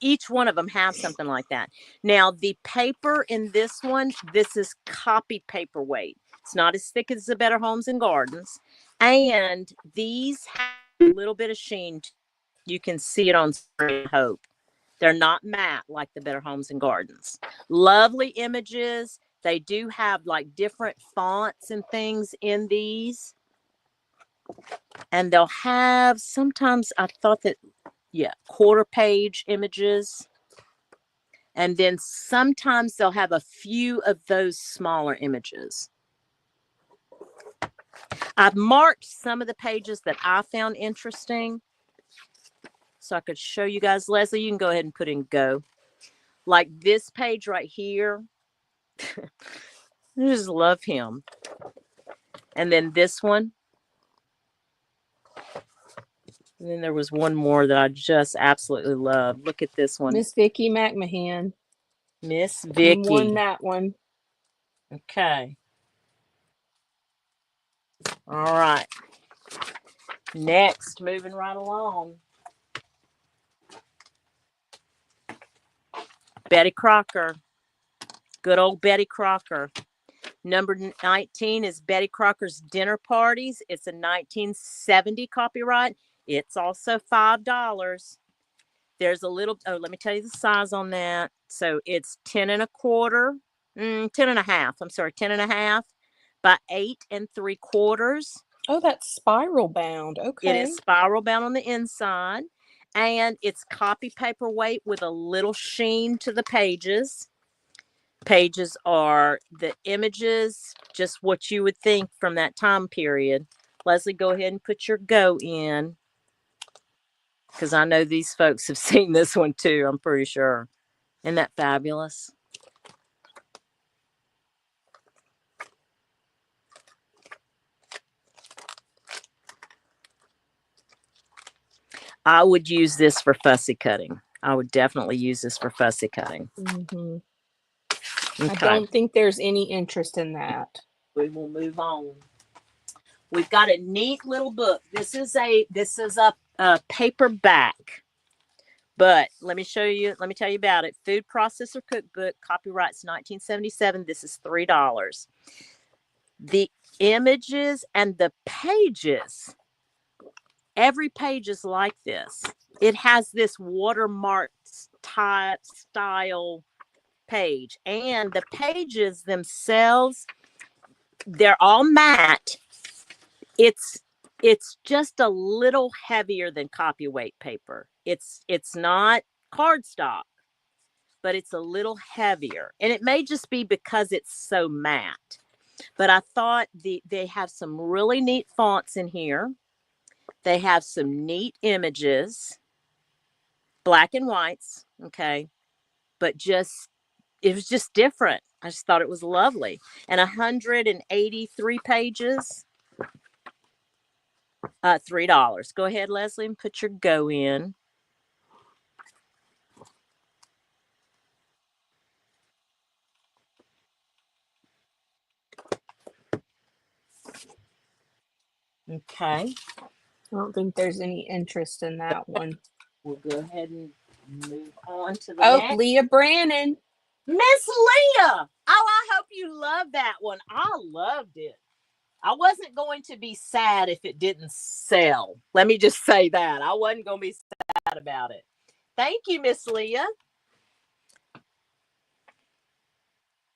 Each one of them have something like that. Now, the paper in this one, this is copy paper weight. It's not as thick as the Better Homes and Gardens. And these have a little bit of sheen. You can see it on screen, I hope. They're not matte like the Better Homes and Gardens. Lovely images. They do have like different fonts and things in these. And they'll have, sometimes I thought that, quarter page images. And then sometimes they'll have a few of those smaller images. I've marked some of the pages that I found interesting, so I could show you guys. Leslie, you can go ahead and put in go. Like this page right here. I just love him. And then this one. And then there was one more that I just absolutely love. Look at this one. Miss Vicki McMahon. Miss Vicki. Won that one. Okay. All right. Next, moving right along. Betty Crocker. Good old Betty Crocker. Number 19 is Betty Crocker's Dinner Parties. It's a 1970 copyright. It's also $5. There's a little, let me tell you the size on that. So it's 10 1/4, 10 1/2. I'm sorry, 10 1/2 by 8 3/4. Oh, that's spiral bound. Okay. It is spiral bound on the inside. And it's copy paper weight with a little sheen to the pages. Pages are the images, just what you would think from that time period. Leslie, go ahead and put your go in, because I know these folks have seen this one too, I'm pretty sure. Isn't that fabulous? I would use this for fussy cutting. I would definitely use this for fussy cutting. Mm-hmm. Okay. I don't think there's any interest in that. We will move on. We've got a neat little book. This is a paperback. But let me tell you about it. Food Processor Cookbook, copyrights 1977. This is $3. The images and the pages, every page is like this. It has this watermark type style page, and the pages themselves, they're all matte. It's just a little heavier than copyweight paper. It's not cardstock, but it's a little heavier. And it may just be because it's so matte. But I thought they have some really neat fonts in here. They have some neat images, black and whites, okay? But it was just different. I just thought it was lovely. And 183 pages, $3. Go ahead, Leslie, and put your go in. Okay. I don't think there's any interest in that one. We'll go ahead and move on to the next. next. Leah Brannon. Miss Leah. Oh, I hope you love that one. I loved it. I wasn't going to be sad if it didn't sell. Let me just say that. I wasn't going to be sad about it. Thank you, Miss Leah.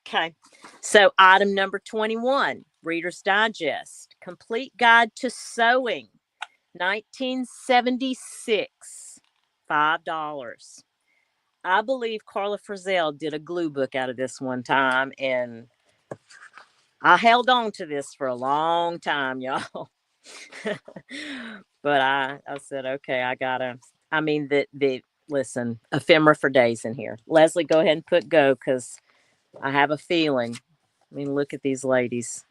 Okay. So item number 21, Reader's Digest, Complete Guide to Sewing, 1976, $5. I believe Carla Frizzell did a glue book out of this one time, and I held on to this for a long time, y'all. But I said, okay, listen, ephemera for days in here. Leslie, go ahead and put go, because I have a feeling. I mean, look at these ladies.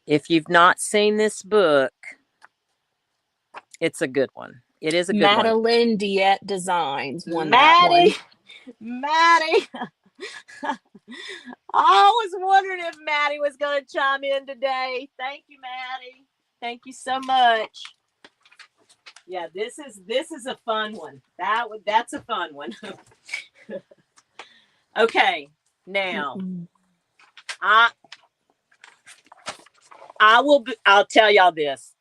If you've not seen this book, it's a good one. It is a good one. Madeline Diet Designs won that one. Maddie. I was wondering if Maddie was going to chime in today. Thank you, Maddie. Thank you so much. Yeah, this is a fun one. That's a fun one. Okay, now I'll tell y'all this.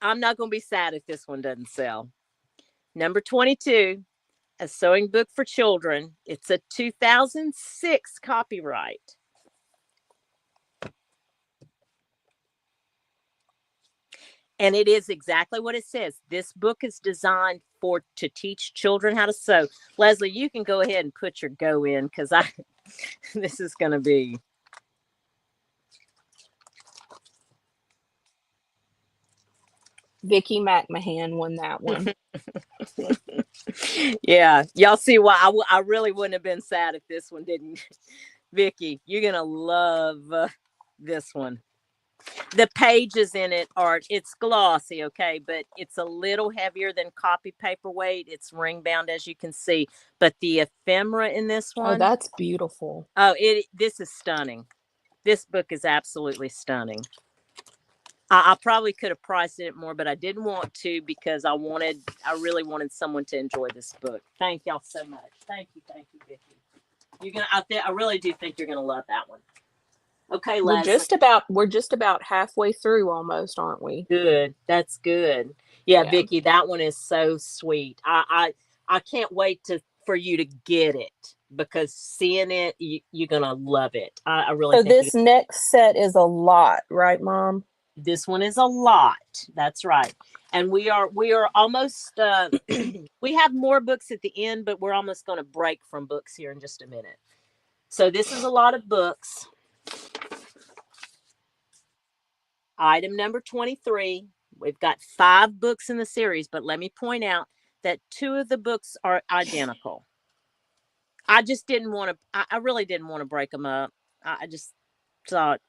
I'm not going to be sad if this one doesn't sell. Number 22, a sewing book for children. It's a 2006 copyright. And it is exactly what it says. This book is designed to teach children how to sew. Leslie, you can go ahead and put your go in, because this is going to be. Vicki McMahon won that one. Yeah, y'all see why I really wouldn't have been sad if this one didn't. Vicki, you're going to love this one. The pages in it it's glossy, okay, but it's a little heavier than copy paperweight. It's ring bound, as you can see, but the ephemera in this one. Oh, that's beautiful. Oh, this is stunning. This book is absolutely stunning. I probably could have priced it more, but I didn't want to, because I really wanted someone to enjoy this book. Thank y'all so much. Thank you, Vicki. I really do think you're gonna love that one. Okay, Leslie. We're just about halfway through almost, aren't we? Good. That's good. Yeah, Vicki, that one is so sweet. I can't wait for you to get it, because seeing it, you're gonna love it. I really. So this next set is a lot, right, Mom? This one is a lot. That's right. And we are almost. We have more books at the end, but we're almost going to break from books here in just a minute. So this is a lot of books. Item number 23. We've got 5 books in the series, but let me point out that 2 of the books are identical. I just didn't want to. I really didn't want to break them up. I just thought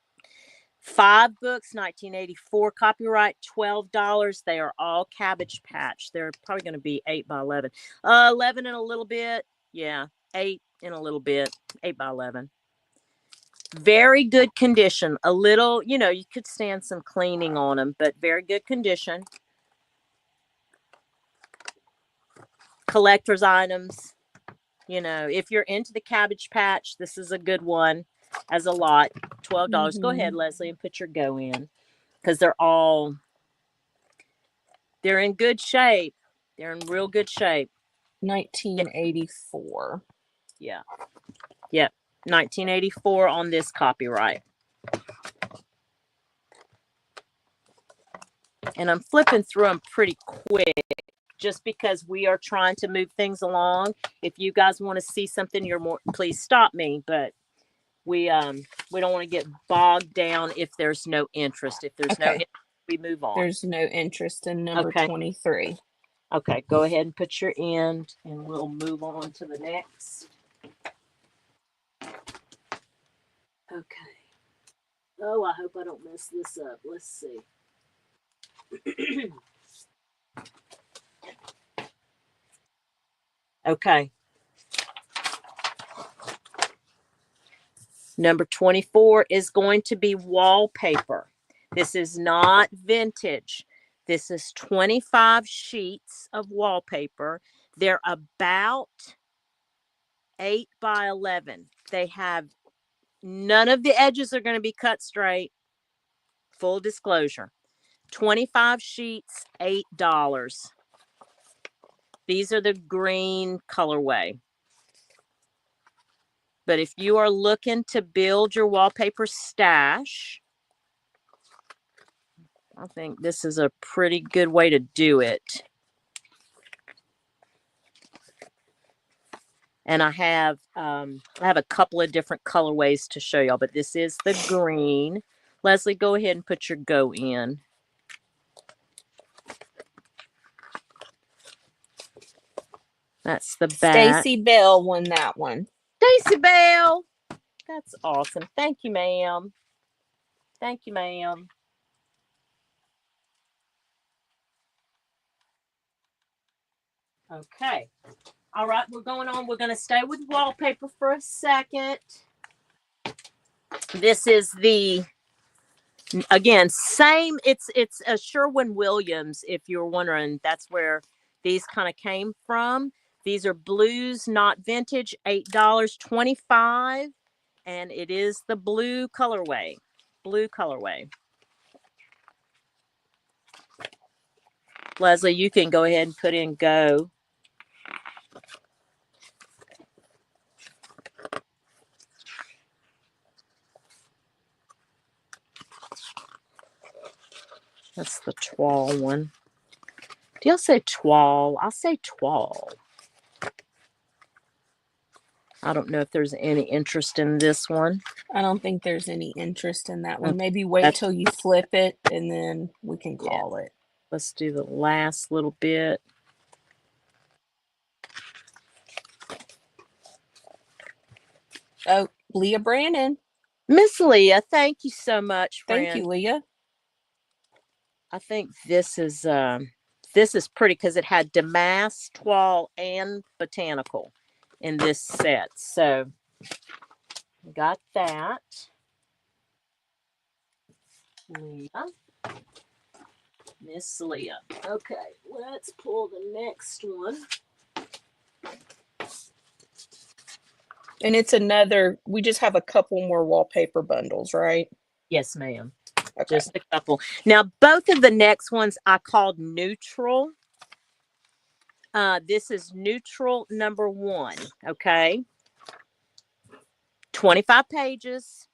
5 books, 1984, copyright $12. They are all Cabbage Patch. They're probably going to be 8 by 11. 11 and a little bit. Yeah, 8 and a little bit. 8 by 11. Very good condition. A little, you know, you could stand some cleaning on them, but very good condition. Collector's items. You know, if you're into the Cabbage Patch, this is a good one as a lot. $12. Mm-hmm. Go ahead, Leslie, and put your go in. Because they're in good shape. They're in real good shape. 1984. Yeah. Yep. 1984 on this copyright. And I'm flipping through them pretty quick just because we are trying to move things along. If you guys want to see something, please stop me. But we don't want to get bogged down if there's no interest. If there's no interest, we move on. There's no interest in number 23. Okay, go ahead and put your end, and we'll move on to the next. Okay. Oh, I hope I don't mess this up. Let's see. Okay. Number 24 is going to be wallpaper. This is not vintage. This is 25 sheets of wallpaper. They're about 8 by 11. They have none of the edges are going to be cut straight. Full disclosure. 25 sheets, $8. These are the green colorway. But if you are looking to build your wallpaper stash, I think this is a pretty good way to do it. And I have a couple of different colorways to show y'all, but this is the green. Leslie, go ahead and put your go in. That's the back. Stacy Bell won that one. Stacy Bell. That's awesome. Thank you, ma'am. Thank you, ma'am. Okay. All right, we're going on. We're going to stay with wallpaper for a second. This is the, again, same. It's a Sherwin-Williams, if you're wondering. That's where these kind of came from. These are blues, not vintage, $8.25. And it is the blue colorway. Blue colorway. Leslie, you can go ahead and put in go. That's the tall one. Do y'all say twal? I say twal. I don't know if there's any interest in this one. I don't think there's any interest in that one. Maybe wait till you flip it and then we can call it. Let's do the last little bit. Oh, Leah Brandon. Miss Leah, thank you so much, friend. Thank you, Leah. I think this is pretty because it had damask, twal, and botanical in this set. So got that. Leah. Miss Leah. Okay, let's pull the next one. And it's another, we just have a couple more wallpaper bundles, right? Yes, ma'am. Okay. Just a couple. Now, both of the next ones I called neutral. This is neutral number 1. Okay. 25 pages.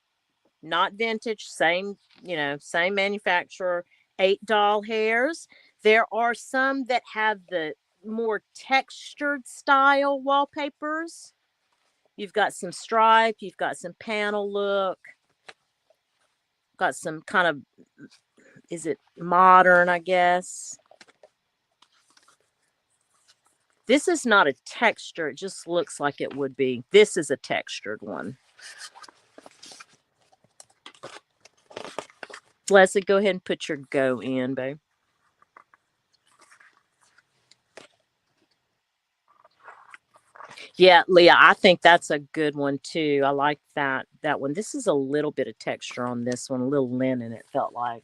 Not vintage. Same manufacturer. 8 doll hairs. There are some that have the more textured style wallpapers. You've got some stripe. You've got some panel look. Got some kind of, is it modern, I guess? This is not a texture. It just looks like it would be. This is a textured one. Leslie, go ahead and put your go in, babe. Yeah, Leah, I think that's a good one too. I like that one. This is a little bit of texture on this one, a little linen. It felt like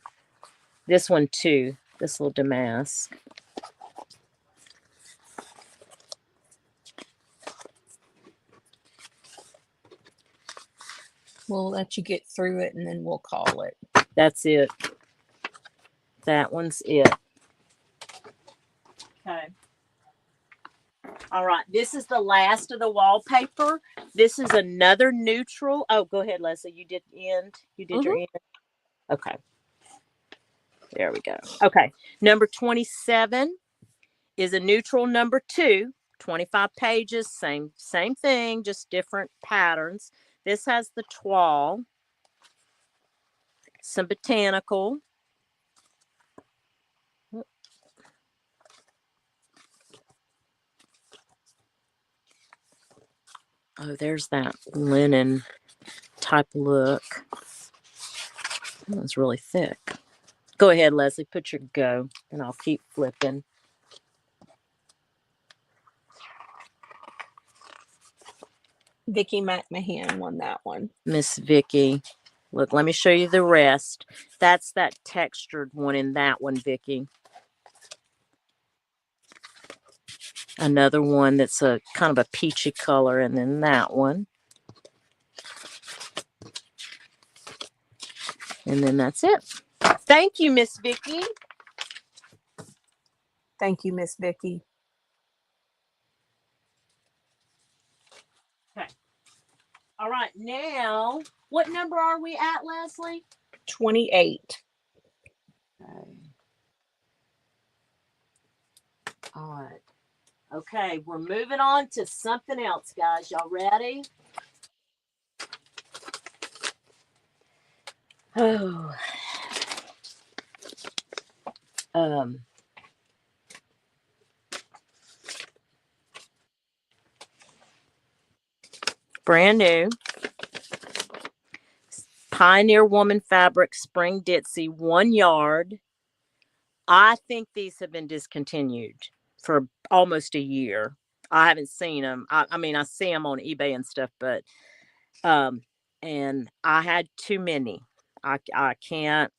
this one too. This little damask. We'll let you get through it and then we'll call it. That's it. That one's it. Okay. All right. This is the last of the wallpaper. This is another neutral. Oh, go ahead, Leslie. You did end. You did your end. Okay. There we go. Okay. Number 27 is a neutral number 2. 25 pages. Same thing, just different patterns. This has the toile, some botanical. Oh, there's that linen type look. That one's really thick. Go ahead, Leslie. Put your go, and I'll keep flipping. Vicki McMahon won that one. Miss Vicki. Look, let me show you the rest. That's that textured one in that one, Vicki. Another one that's a kind of a peachy color, and then that one. And then that's it. Thank you, Miss Vicki. Thank you, Miss Vicki. Okay. All right. Now, what number are we at, Leslie? 28. Okay. All right. Okay, we're moving on to something else, guys. Y'all ready? Oh. Brand new. Pioneer Woman Fabric Spring Ditzy, 1 yard. I think these have been discontinued for almost a year. I haven't seen them. I mean, I see them on eBay and stuff, but and I had too many. I can't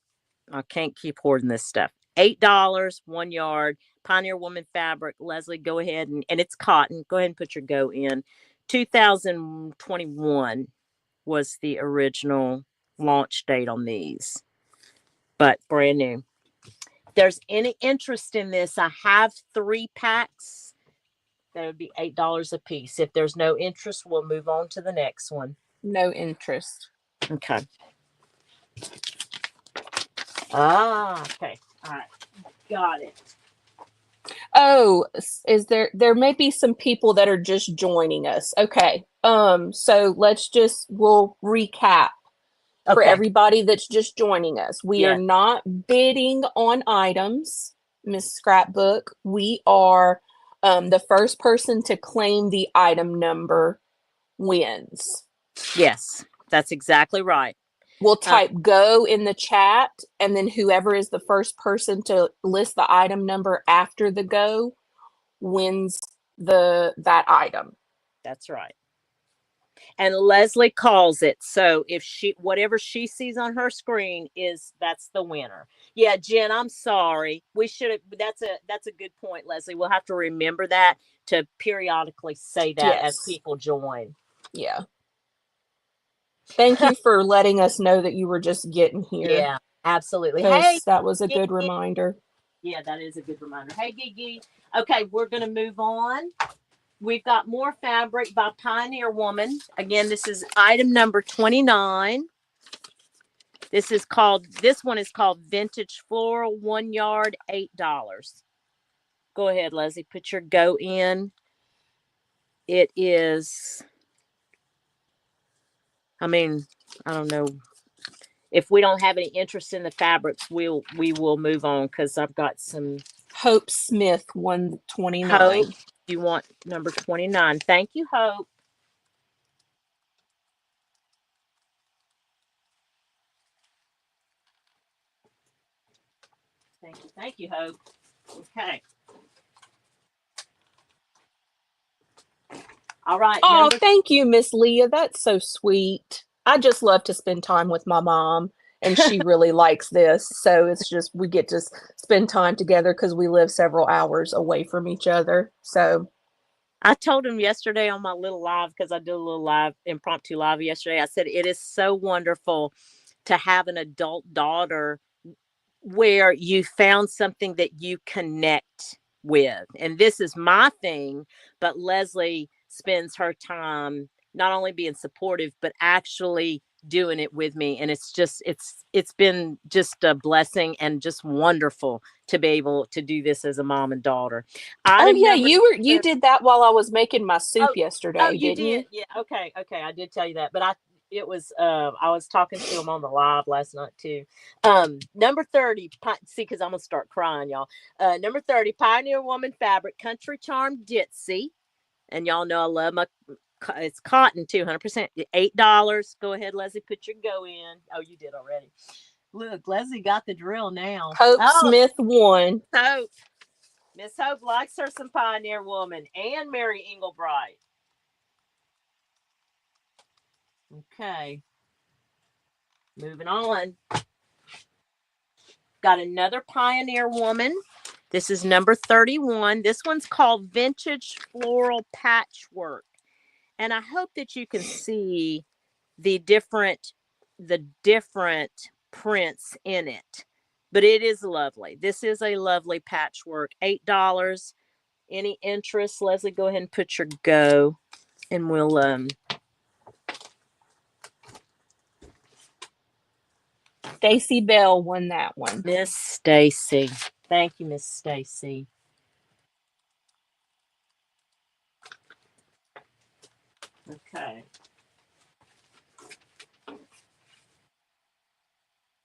keep hoarding this stuff. $8, 1 yard, Pioneer Woman Fabric. Leslie, go ahead and it's cotton. Go ahead and put your go in. 2021 was the original launch date on these, but brand new. If there's any interest in this, I have 3 packs. That would be $8 a piece. If there's no interest, we'll move on to the next one. No interest. Okay. Okay. All right. Got it. Oh, is there may be some people that are just joining us. Okay. So we'll recap for everybody that's just joining us. We are not bidding on items, Miss Scrapbook. We are the first person to claim the item number wins. Yes, that's exactly right. We'll type go in the chat, and then whoever is the first person to list the item number after the go wins that item. That's right. And Leslie calls it. So if whatever she sees on her screen that's the winner. Yeah, Jen, I'm sorry. We should have that's a good point, Leslie. We'll have to remember that to periodically say that as people join. Yeah. Thank you for letting us know that you were just getting here. Yeah, absolutely. Hey, that was a good reminder. Yeah, that is a good reminder. Hey, Gigi. Okay, we're going to move on. We've got more fabric by Pioneer Woman. Again, this is item number 29. This one is called Vintage Floral, 1 yard, $8. Go ahead, Leslie. Put your go in. It is, I mean, I don't know. If we don't have any interest in the fabrics, we will move on because I've got some. Hope Smith, 129. Hope, you want number 29. Thank you, Hope. Thank you. Thank you, Hope. Okay. All right. Oh, thank you, Miss Leah. That's so sweet. I just love to spend time with my mom, and she really likes this. So it's just we get to spend time together because we live several hours away from each other. So I told him yesterday on my little live, because I did a little live, impromptu live yesterday. I said, it is so wonderful to have an adult daughter where you found something that you connect with. And this is my thing, but Leslie spends her time not only being supportive, but actually doing it with me. And it's been just a blessing and just wonderful to be able to do this as a mom and daughter. oh Item yeah, number you did that while I was making my soup Oh, oh, yesterday, you didn't did. you? Yeah. Okay. Okay. I did tell you that, but I was talking to him on the live last night too. Number 30, see, because I'm gonna start crying, y'all. Number 30, Pioneer Woman Fabric Country Charm Ditzy, and y'all know I love my. It's cotton too, 100%. $8. Go ahead, Leslie. Put your go in. Oh, you did already. Look, Leslie got the drill now. Hope Oh, Smith won. Hope. Miss Hope likes her some Pioneer Woman and Mary Englebright. Okay. Moving on. Got another Pioneer Woman. This is number 31. This one's called Vintage Floral Patchwork. And I hope that you can see the different prints in it. But it is lovely. This is a lovely patchwork. $8. Any interest? Leslie, go ahead and put your go. And we'll Stacy Bell won that one. Miss Stacy. Thank you, Miss Stacy. Okay.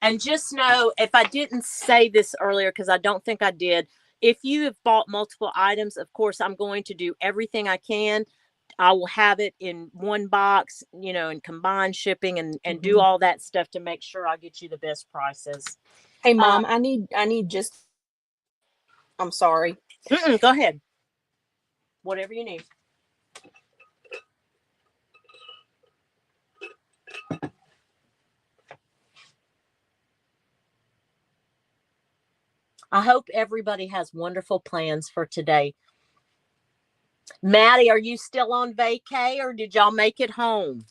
And just know, if I didn't say this earlier, because I don't think I did, if you have bought multiple items, of course, I'm going to do everything I can. I will have it in one box, and combine shipping and do all that stuff to make sure I get you the best prices. Hey, Mom, I need just. I'm sorry. Go ahead. Whatever you need. I hope everybody has wonderful plans for today. Maddie, are you still on vacay or did y'all make it home?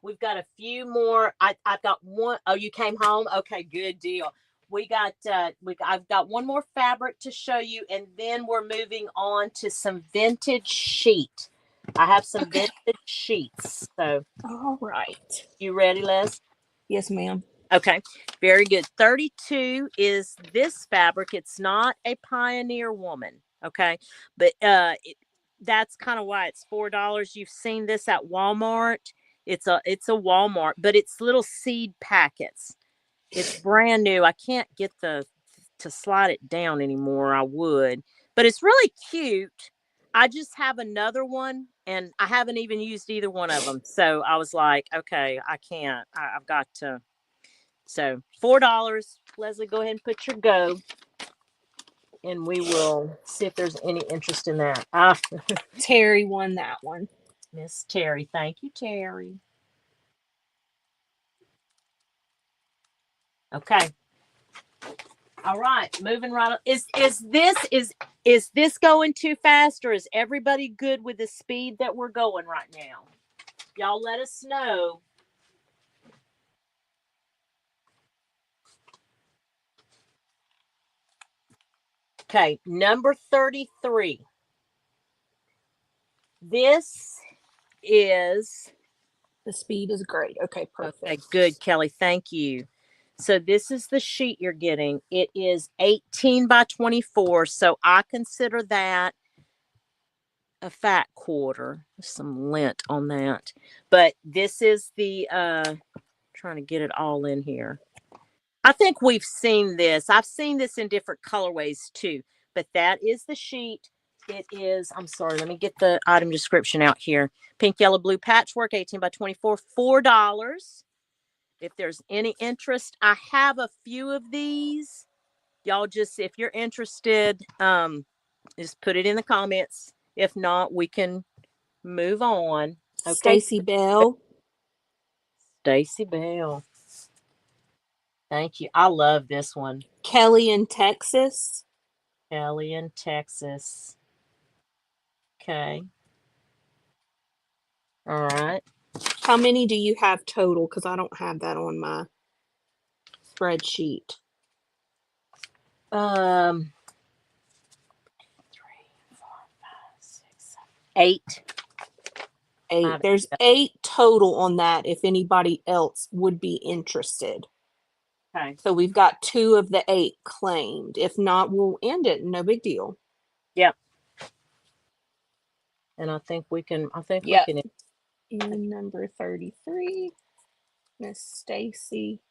We've got a few more. I've got one. Oh, you came home? Okay, good deal. I've got one more fabric to show you, and then we're moving on to some vintage sheet. I have some vintage sheets. So, all right. You ready, Les? Yes, ma'am. Okay, very good. 32 is this fabric. It's not a Pioneer Woman. Okay, but that's kind of why it's $4. You've seen this at Walmart. It's a Walmart, but it's little seed packets. It's brand new. I can't get to slide it down anymore. I would, but it's really cute. I just have another one, and I haven't even used either one of them. So I was like, okay, I can't. I've got to. So $4. Leslie, go ahead and put your go, and we will see if there's any interest in that. Terry won that one. Miss Terry, thank you, Terry. Okay. All right, moving right on. Is this going too fast, or is everybody good with the speed that we're going right now? Y'all let us know. Okay, number 33. This is the speed is great. Okay, perfect. Okay, good, Kelly. Thank you. So this is the sheet you're getting. It is 18 by 24. So I consider that a fat quarter. Some lint on that. But this is the trying to get it all in here. I think we've seen this. I've seen this in different colorways too. but that is the sheet. It is, I'm sorry, let me get the item description out here. Pink, yellow, blue patchwork, 18 by 24, $4. If there's any interest, I have a few of these. Y'all just, if you're interested, just put it in the comments. If not, we can move on. Okay. Stacy Bell. Stacy Bell. Thank you. I love this one. Kelly in Texas. Kelly in Texas. Okay. All right. How many do you have total? Because I don't have that on my spreadsheet. 3, 4, 5, 6, 7, 8. 8. There's 8 total on that if anybody else would be interested. Okay. So we've got 2 of the 8 claimed. If not, we'll end it. No big deal. Yep. And I think we can. Yep. We can. And number 33, Miss Stacy.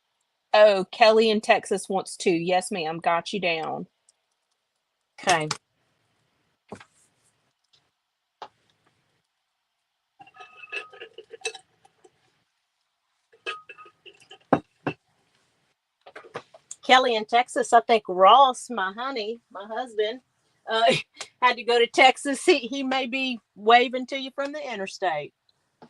Oh, Kelly in Texas wants 2. Yes, ma'am. Got you down. Okay. Kelly in Texas. I think Ross, my husband, had to go to Texas. He may be waving to you from the interstate.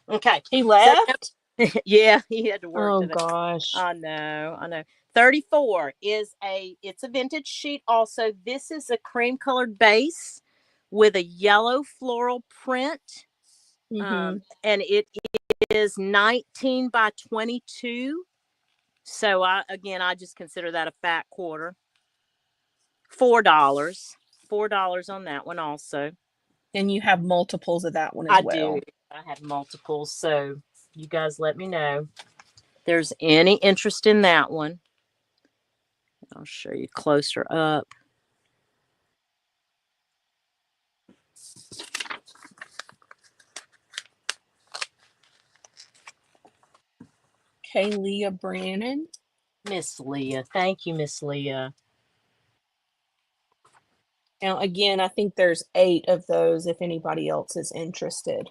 Okay. He left? So, yeah, he had to work Oh, today. gosh. I know. 34 is it's a vintage sheet also. This is a cream colored base with a yellow floral print. And it is 19 by 22. So I just consider that a fat quarter. $4 on that one also. And you have multiples of that one as well. I do. I have multiples, so you guys let me know if there's any interest in that one. I'll show you closer up. Okay, Leah Brannon. Miss Leah. Thank you, Miss Leah. Now, again, I think there's 8 of those if anybody else is interested.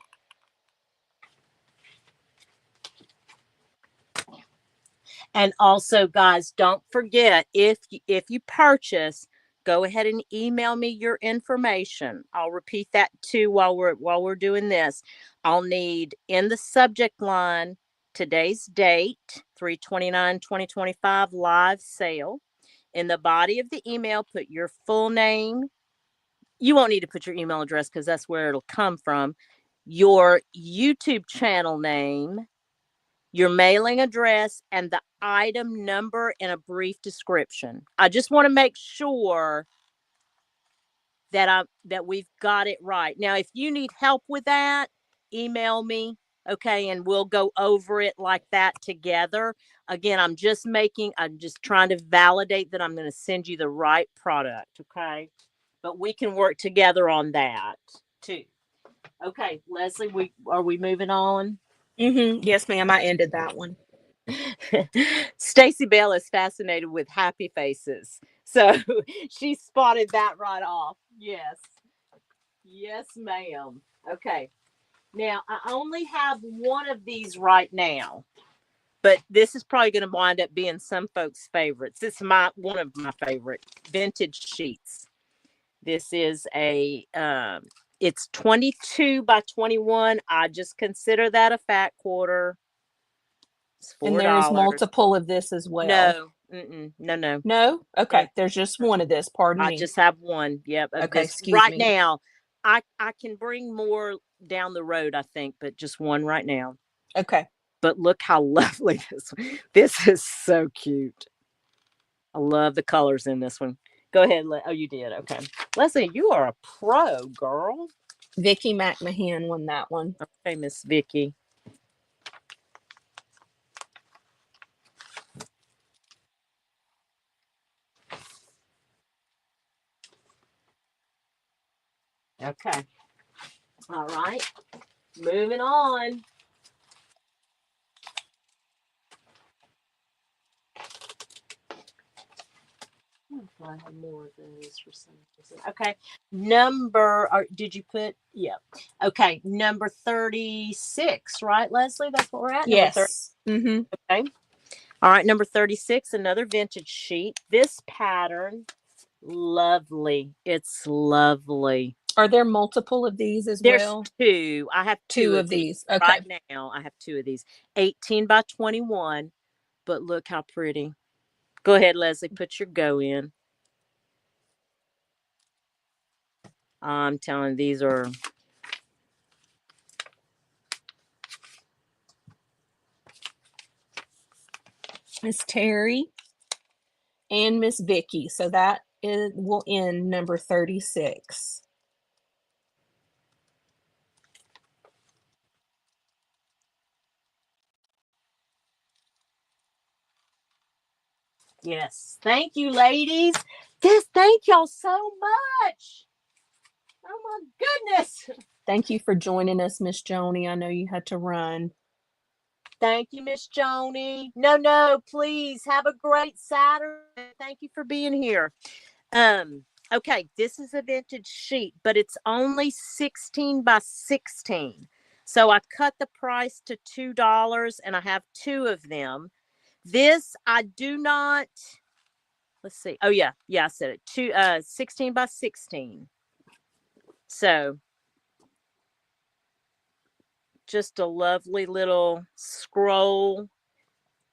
And also, guys, don't forget, if you purchase, go ahead and email me your information. I'll repeat that too while we're doing this. I'll need in the subject line today's date, 3/29/2025 live sale. In the body of the email, put your full name. You won't need to put your email address because that's where it'll come from. Your YouTube channel name, your mailing address, and the item number and a brief description. I just want to make sure that we've got it right. Now, if you need help with that, email me, okay, and we'll go over it like that together. Again, I'm just trying to validate that I'm going to send you the right product, okay? But we can work together on that too. Okay, Leslie, are we moving on? Yes, ma'am. I ended that one. Stacy Bell is fascinated with happy faces. So she spotted that right off. Yes. Yes, ma'am. Okay. Now, I only have one of these right now, but this is probably going to wind up being some folks' favorites. It's one of my favorite vintage sheets. This is it's 22 by 21. I just consider that a fat quarter. It's $4. And there's multiple of this as well. No. No? Okay. No. There's just one of this. Pardon me. I just have one. Yep. Okay. This. Excuse Right me. now, I can bring more down the road, I think, but just one right now. Okay. But look how lovely this is. So cute. I love the colors in this one. Go ahead. Oh, you did. Okay. Leslie, you are a pro, girl. Vicki McMahon won that one. Okay, Miss Vicki. Okay. All right. Moving on. I have more of those for some reason. Okay. Number, or did you put, yeah. Okay. Number 36, right, Leslie? That's what we're at. Number 30. Yes. Mm-hmm. Okay. All right. Number 36, another vintage sheet. This pattern, lovely. It's lovely. Are there multiple of these as There's well? two. I have Two of of these these. Okay. right now. I have two of these. 18 by 21. But look how pretty. Go ahead, Leslie. Put your go in. I'm telling you, these are. Miss Terry and Miss Vicky. So that will end number 36. Yes. Thank you, ladies. Thank y'all so much. Oh my goodness. Thank you for joining us, Miss Joni. I know you had to run. Thank you, Miss Joni. No, please have a great Saturday. Thank you for being here. Okay, this is a vintage sheet, but it's only 16 by 16. So I cut the price to $2 and I have two of them. This I do not, let's see. Oh yeah, I said it. 16 by 16. So just a lovely little scroll.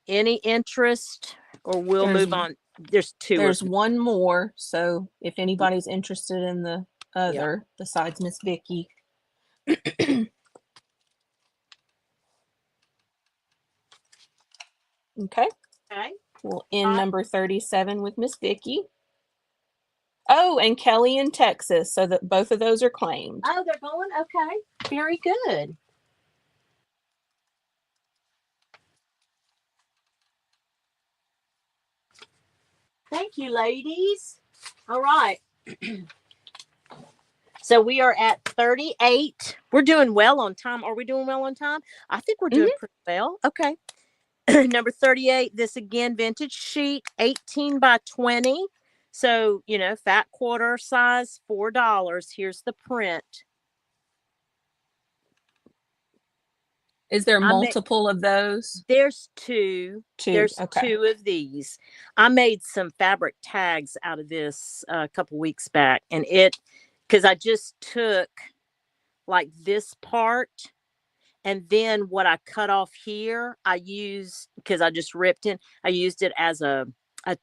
Any interest, or we'll move on. There's two. There's one more. So if anybody's interested in the other besides Miss Vicky. Okay. We'll end number 37 with Miss Vicky. Oh, and Kelly in Texas. So that both of those are claimed. Oh, they're going? Okay. Very good. Thank you, ladies. All right. So we are at 38. We're doing well on time. Are we doing well on time? I think we're doing pretty well. Okay. Number 38. This again, vintage sheet, 18 by 20. So, fat quarter size, $4. Here's the print. Is there multiple of those? There's two. There's okay. Two of these. I made some fabric tags out of this a couple weeks back, and because I just took like this part, and then what I cut off here, I used, because I just ripped in, I used it as a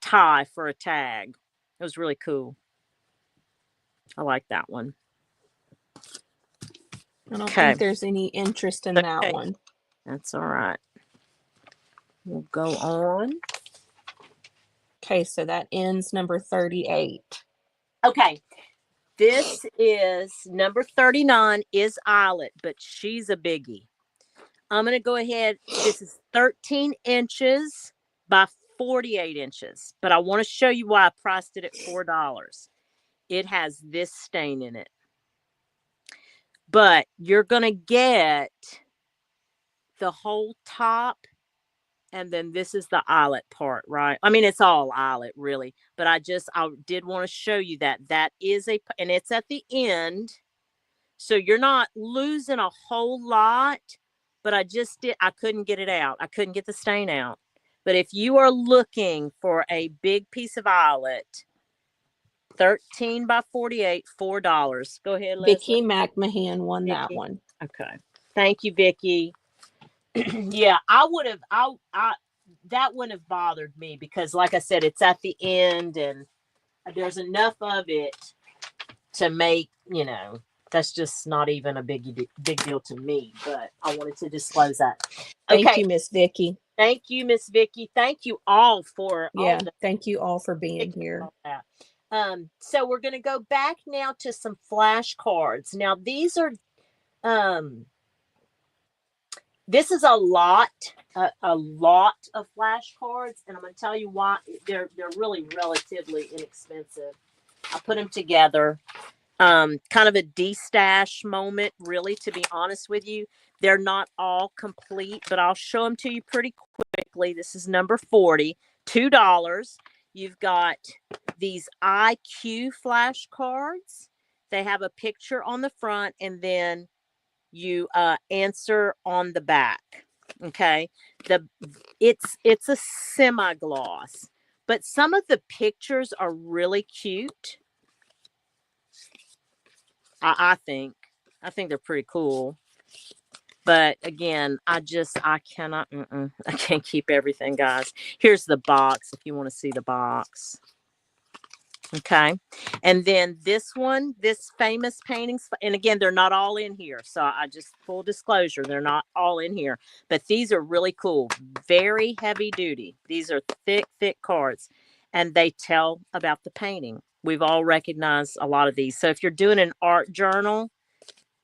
tie for a tag. It was really cool. I like that one. I don't think there's any interest in that one. That's all right. We'll go on. Okay, so that ends number 38. Okay. This is number 39 is Eyelet, but she's a biggie. I'm going to go ahead. This is 13 inches by 48 inches, but I want to show you why I priced it at $4. It has this stain in it. But you're going to get the whole top, and then this is the eyelet part, right? I mean, it's all eyelet, really. But I did want to show you that is and it's at the end. So you're not losing a whole lot, but I couldn't get it out. I couldn't get the stain out. But if you are looking for a big piece of eyelet, 13 by 48, $4. Go ahead, Leslie. Vicky McMahon won that one. Okay. Thank you, Vicky. Yeah, I would have, that wouldn't have bothered me because, like I said, it's at the end and there's enough of it to make, that's just not even a big deal to me, but I wanted to disclose that. Thank you, Miss Vicky. Thank you, Miss Vicky. Thank you all for thank you all for being here. So we're going to go back now to some flashcards. Now these are this is a lot of flashcards, and I'm going to tell you why. They're really relatively inexpensive. I put them together. Kind of a de-stash moment, really, to be honest with you. They're not all complete, but I'll show them to you pretty quickly. This is number 40, $2. You've got these IQ flashcards. They have a picture on the front, and then you answer on the back. Okay, it's a semi-gloss, but some of the pictures are really cute. I think they're pretty cool. But again, I cannot, I can't keep everything, guys. Here's the box if you want to see the box. Okay. And then this famous paintings, and again, they're not all in here. So I just, full disclosure, they're not all in here, but these are really cool. Very heavy duty. These are thick, thick cards, and they tell about the painting. We've all recognized a lot of these. So if you're doing an art journal,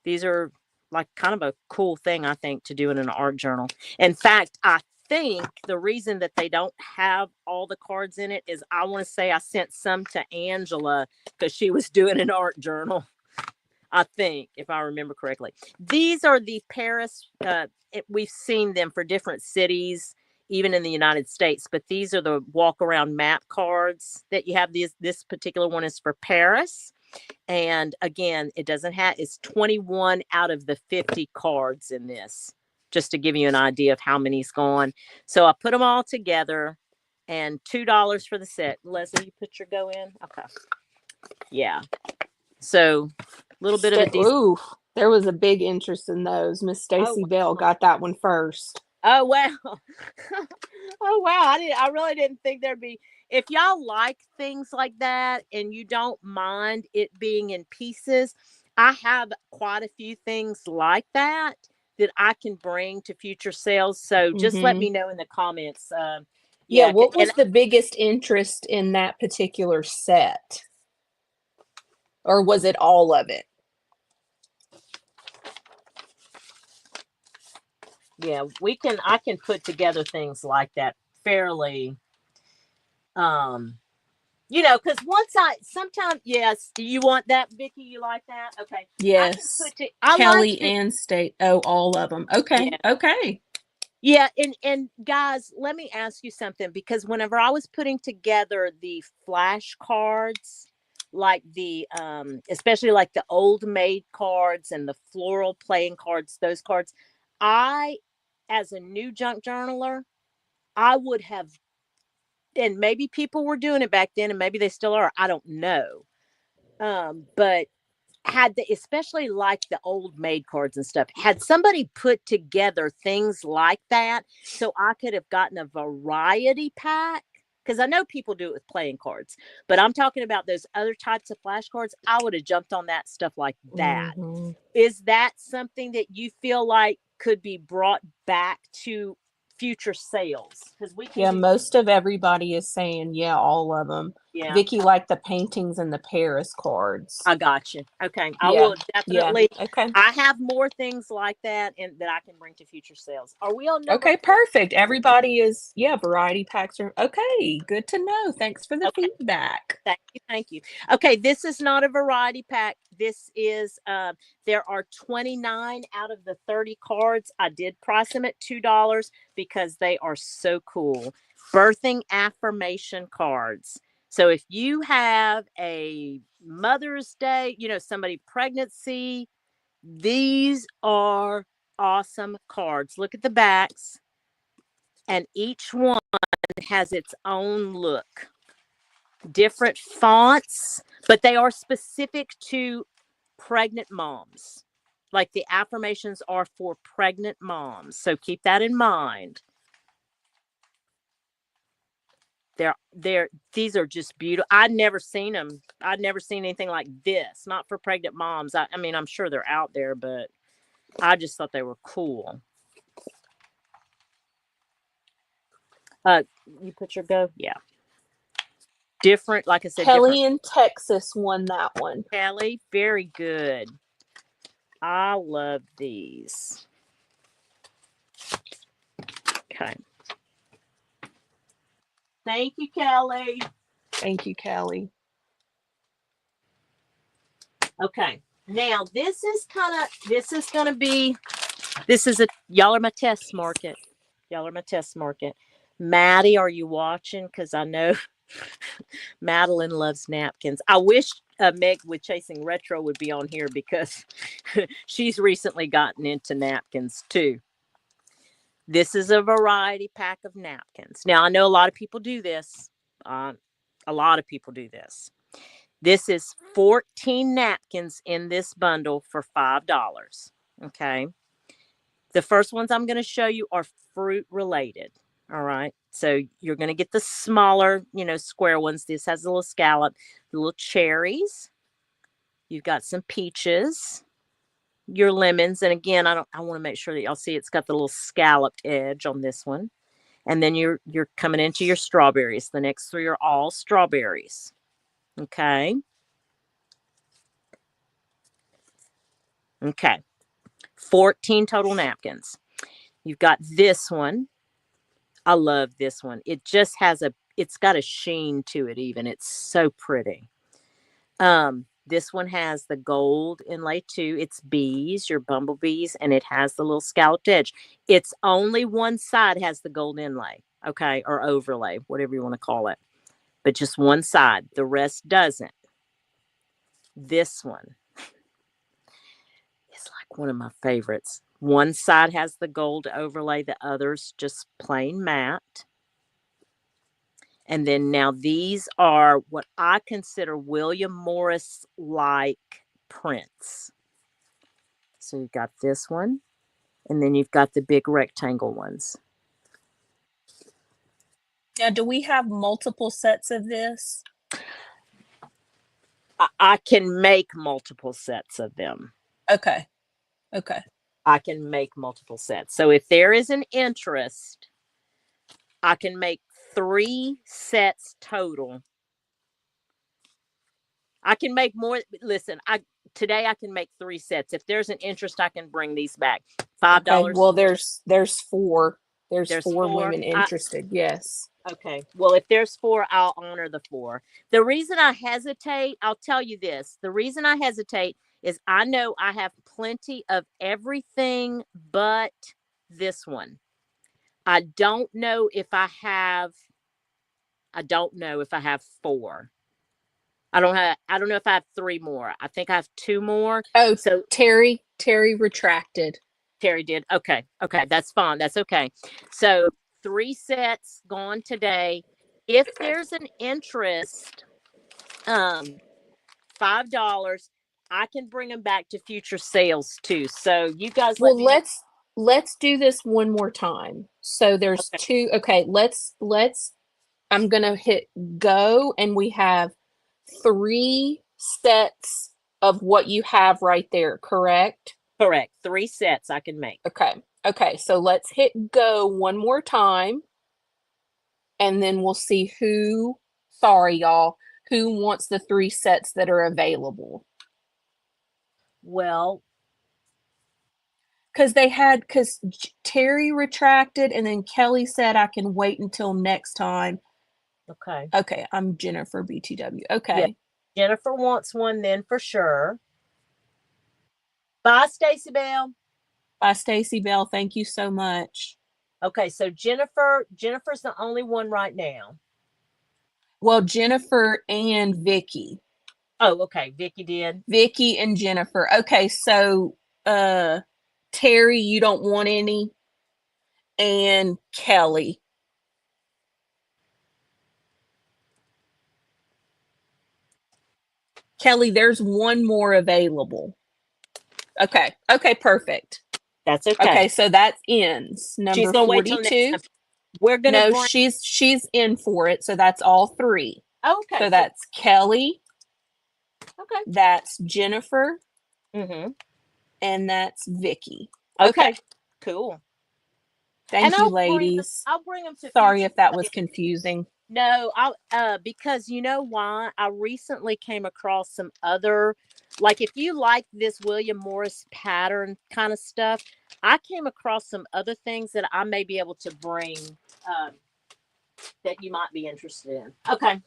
these are like kind of a cool thing, I think, to do in an art journal. In fact, I think the reason that they don't have all the cards in it is I want to say I sent some to Angela because she was doing an art journal. I think, if I remember correctly. These are the Paris, we've seen them for different cities, even in the United States, but these are the walk around map cards that you have. This particular one is for Paris. And again, it's 21 out of the 50 cards in this, just to give you an idea of how many's gone. So I put them all together, and $2 for the set. Leslie, you put your go in? Okay. Yeah. So a little bit of a Ooh, there was a big interest in those. Miss Stacy Bell got that one first. Oh, wow. Oh, wow. I really didn't think there'd be. If y'all like things like that and you don't mind it being in pieces, I have quite a few things like that I can bring to future sales. So just let me know in the comments. Yeah, what was the biggest interest in that particular set? Or was it all of it? Yeah, I can put together things like that fairly, because sometimes, yes, do you want that, Vicki? You like that? Okay. Yes. Kelly and State. Oh, all of them. Okay. Yeah. Okay. Yeah. And guys, let me ask you something, because whenever I was putting together the flashcards, like the, especially like the old maid cards and the floral playing cards, those cards, as a new junk journaler, I would have, and maybe people were doing it back then and maybe they still are, I don't know. But especially like the old maid cards and stuff, had somebody put together things like that, so I could have gotten a variety pack, because I know people do it with playing cards, but I'm talking about those other types of flashcards. I would have jumped on that stuff like that. Mm-hmm. Is that something that you feel like could be brought back to future sales? Because most of everybody is saying all of them. Yeah. Vicki liked the paintings and the Paris cards. I got you. Okay. I will definitely. Yeah. Okay. I have more things like that and that I can bring to future sales. Are we on number? Okay, perfect. Everybody is, variety packs are okay. Good to know. Thanks for the feedback. Thank you. Okay, this is not a variety pack. This is there are 29 out of the 30 cards. I did price them at $2 because they are so cool. Birthing affirmation cards. So if you have a Mother's Day, somebody pregnancy, these are awesome cards. Look at the backs, and each one has its own look. Different fonts, but they are specific to pregnant moms. Like the affirmations are for pregnant moms. So keep that in mind. These are just beautiful. I'd never seen them. I'd never seen anything like this. Not for pregnant moms. I mean, I'm sure they're out there, but I just thought they were cool. You put your go? Yeah. Different, like I said. Kelly in Texas won that one. Kelly, very good. I love these. Okay. Thank you, Kelly. Thank you, Kelly. Okay. Now, this is going to be, y'all are my test market. Y'all are my test market. Maddie, are you watching? Because I know Madeline loves napkins. I wish Meg with Chasing Retro would be on here because she's recently gotten into napkins too. This is a variety pack of napkins. Now, I know a lot of people do this. Uh, a lot of people do this. This is 14 napkins in this bundle for $5. Okay. The first ones I'm going to show you are fruit related. All right. So you're going to get the smaller, square ones. This has a little scallop, little cherries. You've got some peaches, your lemons. And again, I want to make sure that y'all see it's got the little scalloped edge on this one. And then you're coming into your strawberries. The next three are all strawberries. Okay. Okay. 14 total napkins. You've got this one. I love this one. It just has it's got a sheen to it even. It's so pretty. This one has the gold inlay too. It's bees, your bumblebees, and it has the little scalloped edge. It's only one side has the gold inlay, okay, or overlay, whatever you want to call it. But just one side. The rest doesn't. This one is like one of my favorites. One side has the gold overlay, the other's just plain matte. And then now these are what I consider William Morris like prints. So you've got this one, and then you've got the big rectangle ones. Now, do we have multiple sets of this? I can make multiple sets of them. Okay. Okay. I can make multiple sets. So if there is an interest, I can make 3 sets total. I can make more. Listen, today I can make 3 sets. If there's an interest, I can bring these back. $5. Okay. Well, there's 4. There's 4 4. women interested. Yes. Okay. Well, if there's 4, I'll honor the 4. The reason I hesitate, I'll tell you this. The reason I hesitate is I know I have plenty of everything but this one. I don't know if I have 4. I don't know if I have 3 more. I think I have 2 more. Oh, so Terry retracted. Terry did. Okay. Okay. That's fine. That's okay. So 3 sets gone today. If there's an interest, $5, I can bring them back to future sales too. So you guys, let's do this one more time. So there's 2. Okay. Let's, I'm going to hit go, and we have 3 sets of what you have right there. Correct? Correct. 3 sets I can make. Okay. Okay. So let's hit go one more time, and then we'll see sorry, y'all, who wants the 3 sets that are available. Well, because Terry retracted, and then Kelly said I can wait until next time. Okay. Okay. I'm Jennifer BTW. Okay. Yeah. Jennifer wants one then for sure. Bye, Stacy Bell. Bye, Stacy Bell. Thank you so much. Okay, so Jennifer's the only one right now. Well, Jennifer and Vicky. Oh, okay. Vicky did. Vicky and Jennifer. Okay, so Terry, you don't want any, and Kelly. Kelly, there's 1 more available. Okay. Okay, perfect. That's okay. Okay, so that ends. Number 42. We're gonna. No, she's in for it. So that's all 3. Okay. So that's Kelly. Okay. That's Jennifer. Mm-hmm. And that's Vicky. Okay. Cool. Thank you, ladies. I'll bring them to. Sorry if that was confusing. No, because you know why? I recently came across some other, like if you like this William Morris pattern kind of stuff, I came across some other things that I may be able to bring that you might be interested in. Okay.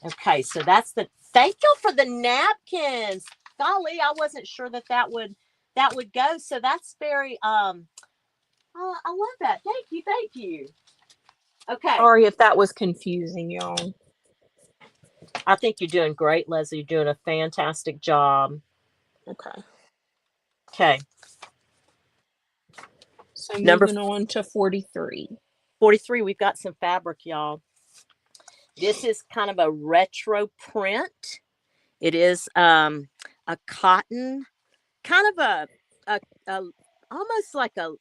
Okay, so thank you for the napkins. Golly, I wasn't sure that would go. So that's very, I love that. Thank you. Okay. Sorry if that was confusing, y'all. I think you're doing great, Leslie. You're doing a fantastic job. Okay. Okay. So Number moving on to 43. 43, we've got some fabric, y'all. This is kind of a retro print. It is a cotton, kind of a almost like a,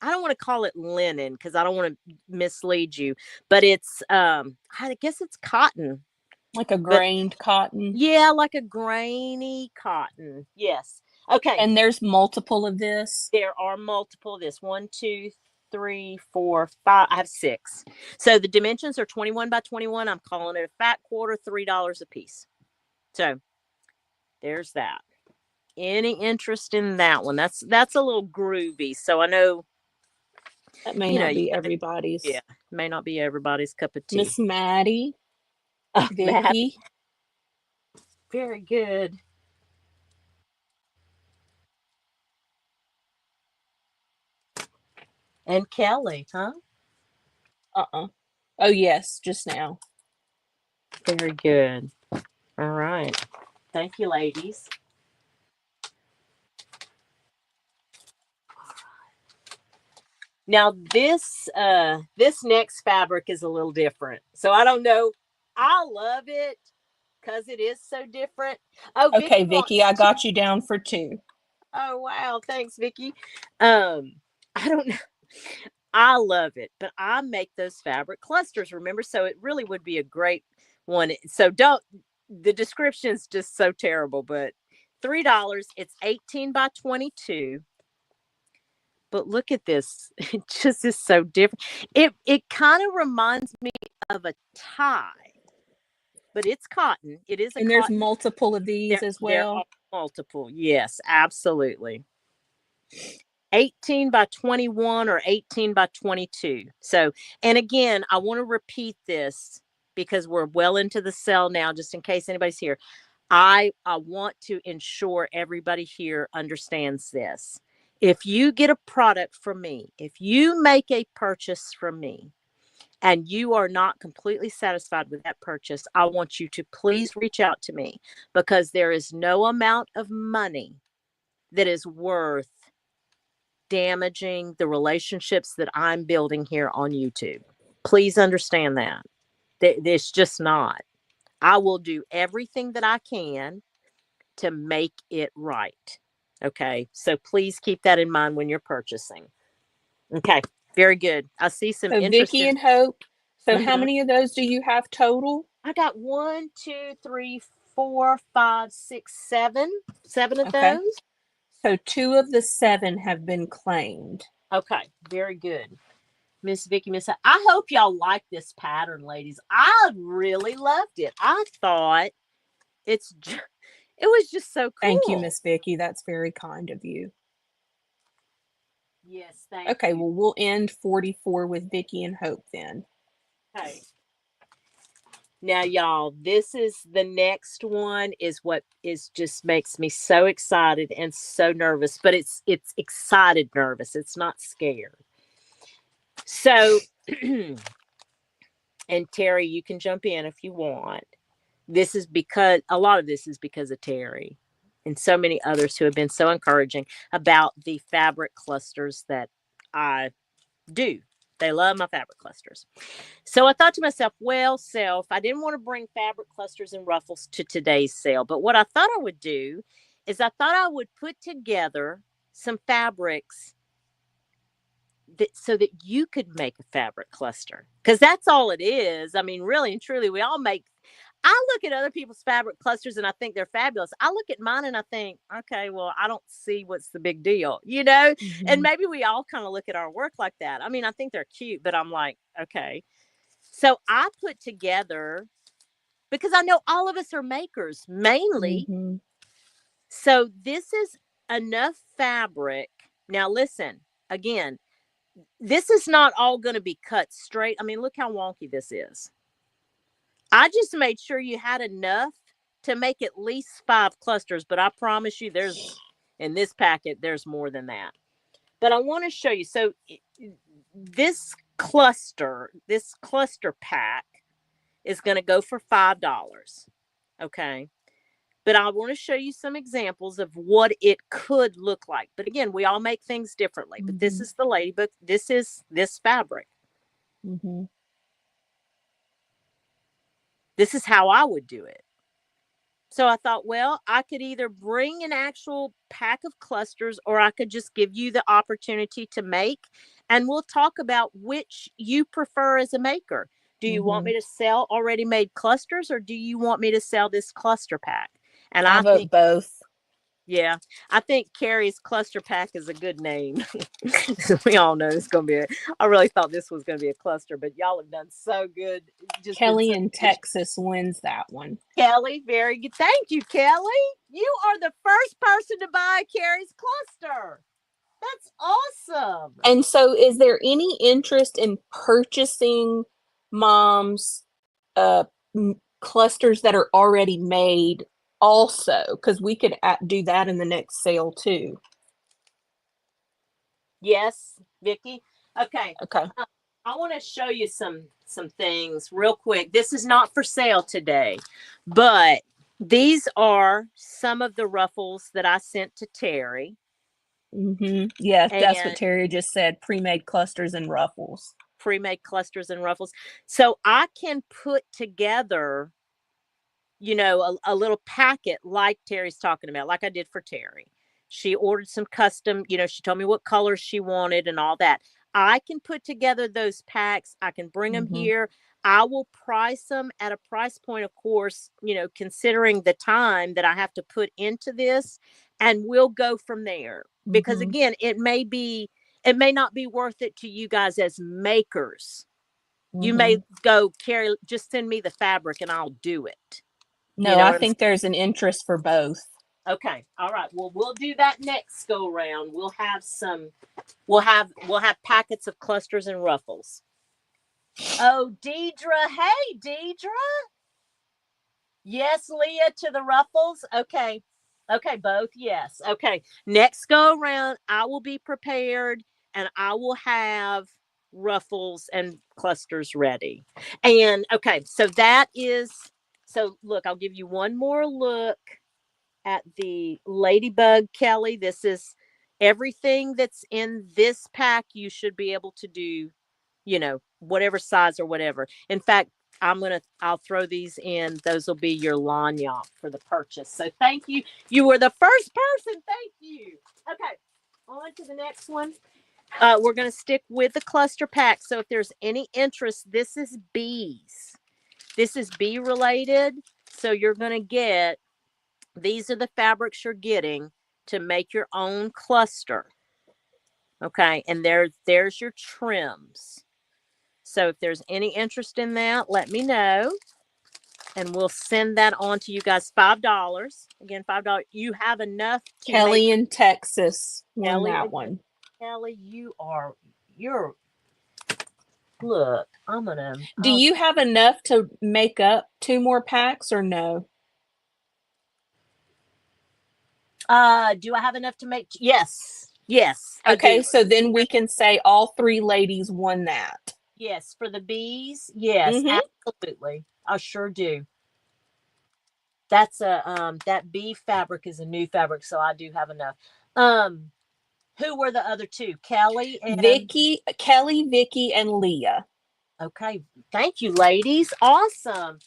I don't want to call it linen because I don't want to mislead you, but it's I guess it's cotton. Like a But grained cotton. yeah, like a grainy cotton. Yes. Okay. And there's multiple of this. There are multiple of this. 1, 2, 3, 4, 5. I have 6. So the dimensions are 21 by 21. I'm calling it a fat quarter, $3 a piece. So there's that. Any interest in that one? That's a little groovy. So I know, That may you know, not you be guys, everybody's. yeah, may not be everybody's cup of tea. Miss Maddie, Matt, Vicky. very good. And Kelly, huh? Oh, yes, just now. Very good. All right. Thank you, ladies. Now this next fabric is a little different. So I don't know. I love it because it is so different. Oh, Okay, Vicky Vicky, wants I to. got you down for 2. Oh wow, thanks, Vicky. I don't know. I love it, but I make those fabric clusters, remember? So it really would be a great one. So don't, the description's just so terrible, but $3, it's 18 by 22. But look at this. It just is so different. It kind of reminds me of a tie, but it's cotton. It is a And there's cotton. multiple of these as There are well. multiple. Yes, absolutely. 18 by 21 or 18 by 22. So, and again, I want to repeat this because we're well into the sale now, just in case anybody's here. I want to ensure everybody here understands this. If you get a product from me, if you make a purchase from me and you are not completely satisfied with that purchase, I want you to please reach out to me because there is no amount of money that is worth damaging the relationships that I'm building here on YouTube. Please understand that. It's just not. I will do everything that I can to make it right. Okay. So please keep that in mind when you're purchasing. Okay. Very good. I see some So Vicky interested. and Hope. So how Mhm. many of those do you have total? I got 1, 2, 3, 4, 5, 6, 7. 7 of Okay. those. So 2 of the 7 have been claimed. Okay. Very good. Miss Vicky, I hope y'all like this pattern, ladies. I really loved it. I thought it was just so Thank you, cool. Miss Vicky. That's very kind of you. Yes, thank Okay, you. well, we'll end 44 with Vicky and Hope then. Okay. Now, y'all, this is the next one is what is just makes me so excited and so nervous, but it's excited nervous. It's not scared. So, and Terry, you can jump in if you want. This is because a lot of this is because of Terry and so many others who have been so encouraging about the fabric clusters that I do. They love my fabric clusters. So I thought to myself, well, self, I didn't want to bring fabric clusters and ruffles to today's sale. But what I thought I would do is I thought I would put together some fabrics that so that you could make a fabric cluster. Because that's all it is. I mean, really and truly, we all make. I look at other people's fabric clusters and I think they're fabulous. I look at mine and I think, okay, well, I don't see what's the big deal, you know? And Mm-hmm. maybe we all kind of look at our work like that. I mean, I think they're cute, but I'm like, okay. So I put together, because I know all of us are makers mainly. Mm-hmm. So this is enough fabric. Now, listen, again, this is not all going to be cut straight. I mean, look how wonky this is. I just made sure you had enough to make at least 5 clusters, but I promise you there's in this packet there's more than that. But I want to show you. So this cluster pack is going to go for $5. Okay. But I want to show you some examples of what it could look like. But again, we all make things differently. But this is the ladybug. This is this fabric. This is how I would do it. So I thought, well, I could either bring an actual pack of clusters or I could just give you the opportunity to make. And we'll talk about which you prefer as a maker. Do you want me to sell already made clusters or do you want me to sell this cluster pack? And I vote think both. Yeah, I think Carrie's cluster pack is a good name. We all know it's going to be I really thought this was going to be a cluster, but y'all have done so good. Just Kelly in Texas wins that one. Kelly, very good. Thank you, Kelly. You are the first person to buy Carrie's cluster. That's awesome. And so is there any interest in purchasing Mom's clusters that are already made also? Because we could do that in the next sale too. Yes, Vicki. Okay. Okay. I want to show you some things real quick. This is not for sale today, but these are some of the ruffles that I sent to Terry. Yes, that's what Terry just said. Pre-made clusters and ruffles. Pre-made clusters and ruffles. So I can put together, you know, a little packet like Terry's talking about, like I did for Terry. She ordered some custom, you know, she told me what colors she wanted and all that. I can put together those packs. I can bring them here. I will price them at a price point, of course, you know, considering the time that I have to put into this, and we'll go from there. Because again, it may not be worth it to you guys as makers. You may go, Carrie, just send me the fabric and I'll do it. No, you know, I think there's an interest for both. Okay. All right. Well, we'll do that next go round. We'll have packets of clusters and ruffles. Oh, Deidre. Hey, Deidre. Yes, Leah, to the ruffles. Okay. Okay, both. Yes. Okay. Next go around, I will be prepared and I will have ruffles and clusters ready. And okay, so look, I'll give you one more look at the ladybug, Kelly. This is everything that's in this pack. You should be able to do, you know, whatever size or whatever. In fact, I'll throw these in. Those will be your lanyard for the purchase. So thank you. You were the first person. Thank you. Okay. On to the next one. We're going to stick with the cluster pack. So if there's any interest, this is bees. This is bee related. So you're going to get, these are the fabrics you're getting to make your own cluster. Okay. And there's your trims. So if there's any interest in that, let me know. And we'll send that on to you guys. $5. Again, $5. You have enough to Kelly in Texas won that one. Kelly, look, do you have enough to make up 2 more packs or no? Do I have enough to make? Yes. Yes. Okay, so then we can say all 3 ladies won that. Yes, for the bees. Yes, absolutely. I sure do. That's that bee fabric is a new fabric, so I do have enough. Who were the other 2? Kelly and Vicki, Vicki, and Leah. Okay, thank you, ladies. Awesome.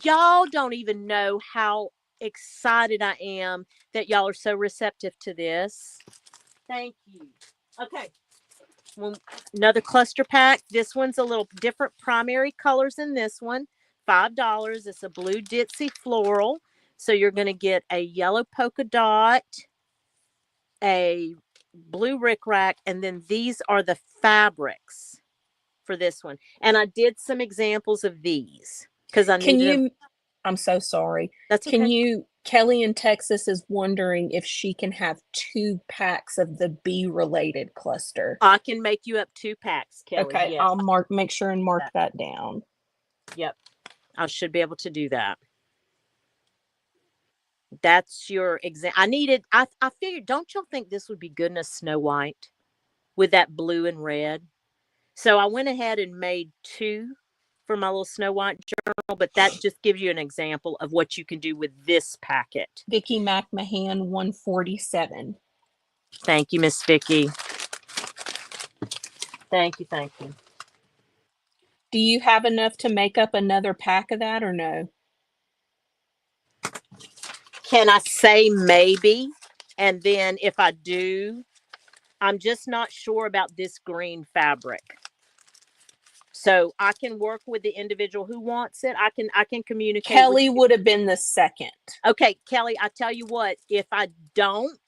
Y'all don't even know how excited I am that y'all are so receptive to this. Thank you. Okay. Well, another cluster pack. This one's a little different primary colors than this one. $5. It's a blue ditzy floral. So you're going to get a yellow polka dot, a blue rickrack, and then these are the fabrics for this one. And I did some examples of these because I needed. I'm so sorry. That's okay. Kelly in Texas is wondering if she can have 2 packs of the bee related cluster. I can make you up 2 packs, Kelly. Okay, yes. I'll make sure and mark that down. Yep. I should be able to do that. That's your exam. I figured, don't y'all think this would be good in a Snow White with that blue and red? So I went ahead and made 2 for my little Snow White journal, but that just gives you an example of what you can do with this packet. Vicki McMahon 147. Thank you, Miss Vicki. Thank you, thank you. Do you have enough to make up another pack of that or no? Can I say maybe? And then if I do, I'm just not sure about this green fabric. So I can work with the individual who wants it. I can communicate. Kelly would have been the second. Okay, Kelly, I tell you what, if I don't,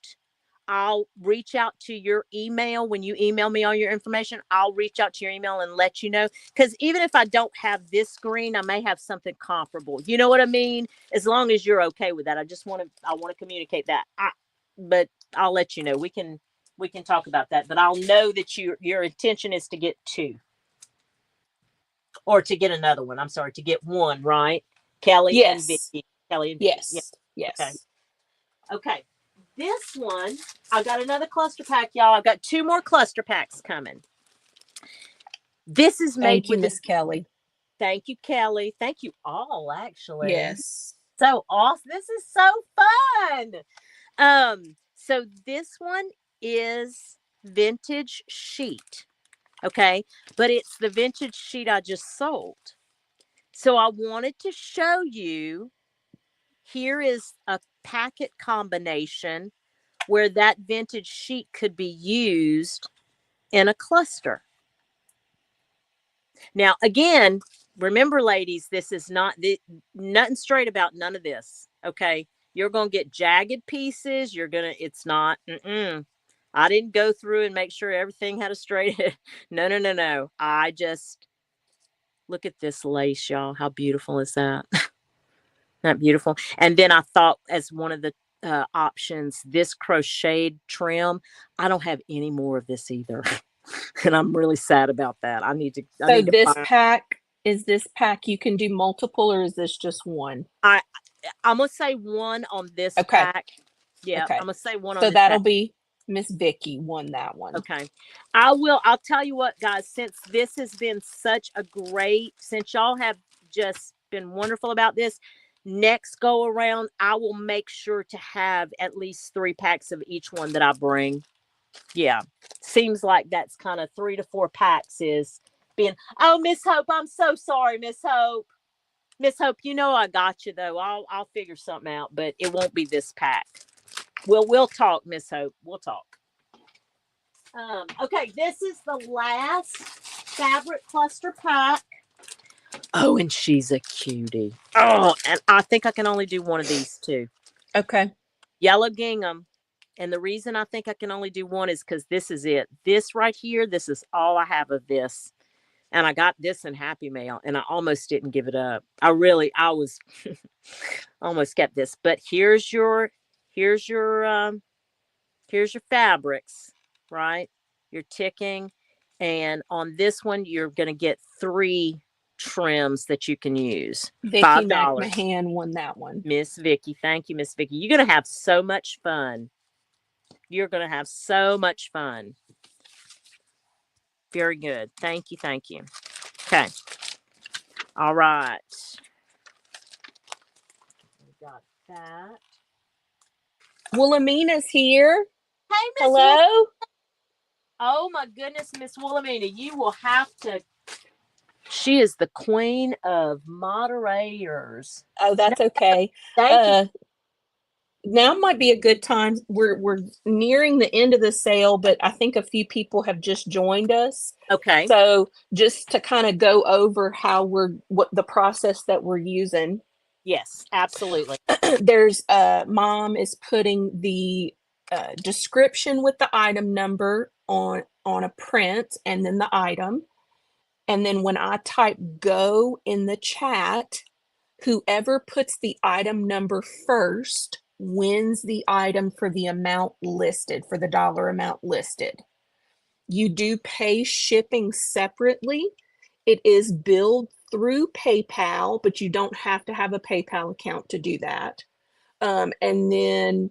I'll reach out to your email. When you email me all your information, I'll reach out to your email and let you know. Because even if I don't have this green, I may have something comparable. You know what I mean? As long as you're okay with that. I want to communicate that. But I'll let you know. We can talk about that. But I'll know that your intention is to get 2. Or to get another one. I'm sorry, to get 1, right? Kelly and Vicki. Kelly and Vicki. Yes. Yeah. Yes. Okay. This one, I got another cluster pack, y'all. I've got 2 more cluster packs coming. This is made with Miss Kelly. Thank you, Kelly. Thank you all, actually. Yes. So awesome. This is so fun. So this one is vintage sheet. Okay, but it's the vintage sheet I just sold. So I wanted to show you, here is a packet combination where that vintage sheet could be used in a cluster. Now, again, remember, ladies, this is nothing straight about none of this. Okay, you're going to get jagged pieces. It's not. I didn't go through and make sure everything had a straight. No. I just look at this lace, y'all. How beautiful is that? Not beautiful. And then I thought, as one of the options, this crocheted trim. I don't have any more of this either. And I'm really sad about that. I need to. So this pack, is this pack you can do multiple, or is this just one? I'm gonna say 1 on this pack. Yeah, okay. I'm gonna say 1 on this. So that'll be Miss Vicki won that one. Okay. I'll tell you what, guys, since this has been such a great, since y'all have just been wonderful about this, next go around, I will make sure to have at least 3 packs of each one that I bring. Yeah. Seems like that's kind of 3 to 4 packs is being, oh, Miss Hope, I'm so sorry, Miss Hope. Miss Hope, you know I got you though. I'll figure something out, but it won't be this pack. We'll talk, Miss Hope. We'll talk. Okay, this is the last fabric cluster pack. Oh, and she's a cutie. Oh, and I think I can only do 1 of these 2. Okay. Yellow gingham. And the reason I think I can only do 1 is because this is it. This right here, this is all I have of this. And I got this in Happy Mail, and I almost didn't give it up. I was almost kept this. But here's your fabrics, right? You're ticking. And on this one, you're going to get 3 trims that you can use. Vicki McMahon won that one. Miss Vicki. Thank you, Miss Vicki. You're going to have so much fun. You're going to have so much fun. Very good. Thank you. Thank you. Okay. All right. We got that. Wilhelmina's here. Hey, Miss Hello. Oh, my goodness, Miss Wilhelmina. You will have to. She is the queen of moderators. Oh, that's okay. Thank you. Now might be a good time. We're nearing the end of the sale, but I think a few people have just joined us. Okay. So just to kind of go over what the process that we're using. Yes, absolutely. There's Mom is putting the description with the item number on a print, and then the item. And then when I type go in the chat, whoever puts the item number first wins the item for the amount listed, for the dollar amount listed. You do pay shipping separately. It is billed through PayPal, but you don't have to have a PayPal account to do that. And then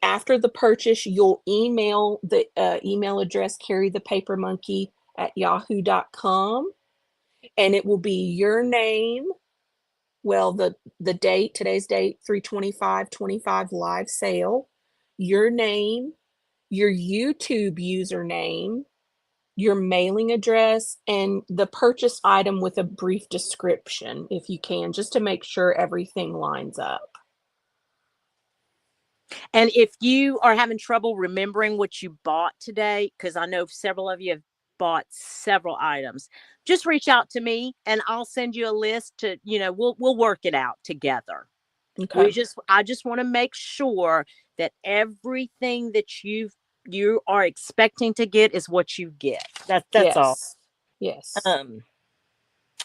after the purchase, you'll email the email address carrythepapermonkey@yahoo.com, and it will be your name. Well, the date, today's date, 3/25/25 live sale, your name, your YouTube username, your mailing address, and the purchase item with a brief description, if you can, just to make sure everything lines up. And if you are having trouble remembering what you bought today, because I know several of you have bought several items, just reach out to me and I'll send you a list to, we'll work it out together. Okay. I just want to make sure that everything that you are expecting to get is what you get. That's all. Yes. Yes.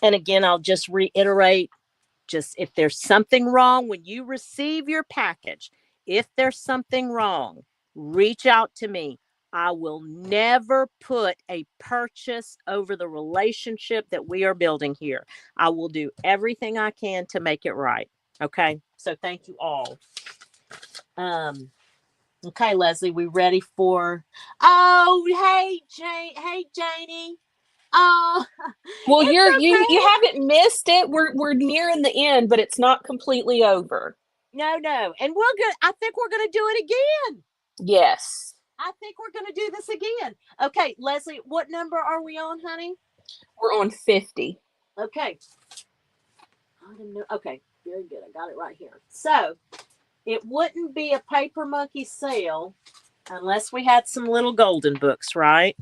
And again, I'll just reiterate, just if there's something wrong when you receive your package, if there's something wrong, reach out to me. I will never put a purchase over the relationship that we are building here. I will do everything I can to make it right. Okay. So thank you all. Okay, Leslie, we ready for, oh, hey, Janie. Oh, Well, it's you okay. haven't missed it. We're nearing the end, but it's not completely over. No. And I think we're gonna do it again. Yes. I think we're gonna do this again. Okay, Leslie, what number are we on, honey? We're on 50. Okay. Okay, very good. I got it right here. So it wouldn't be a paper monkey sale unless we had some little golden books, right?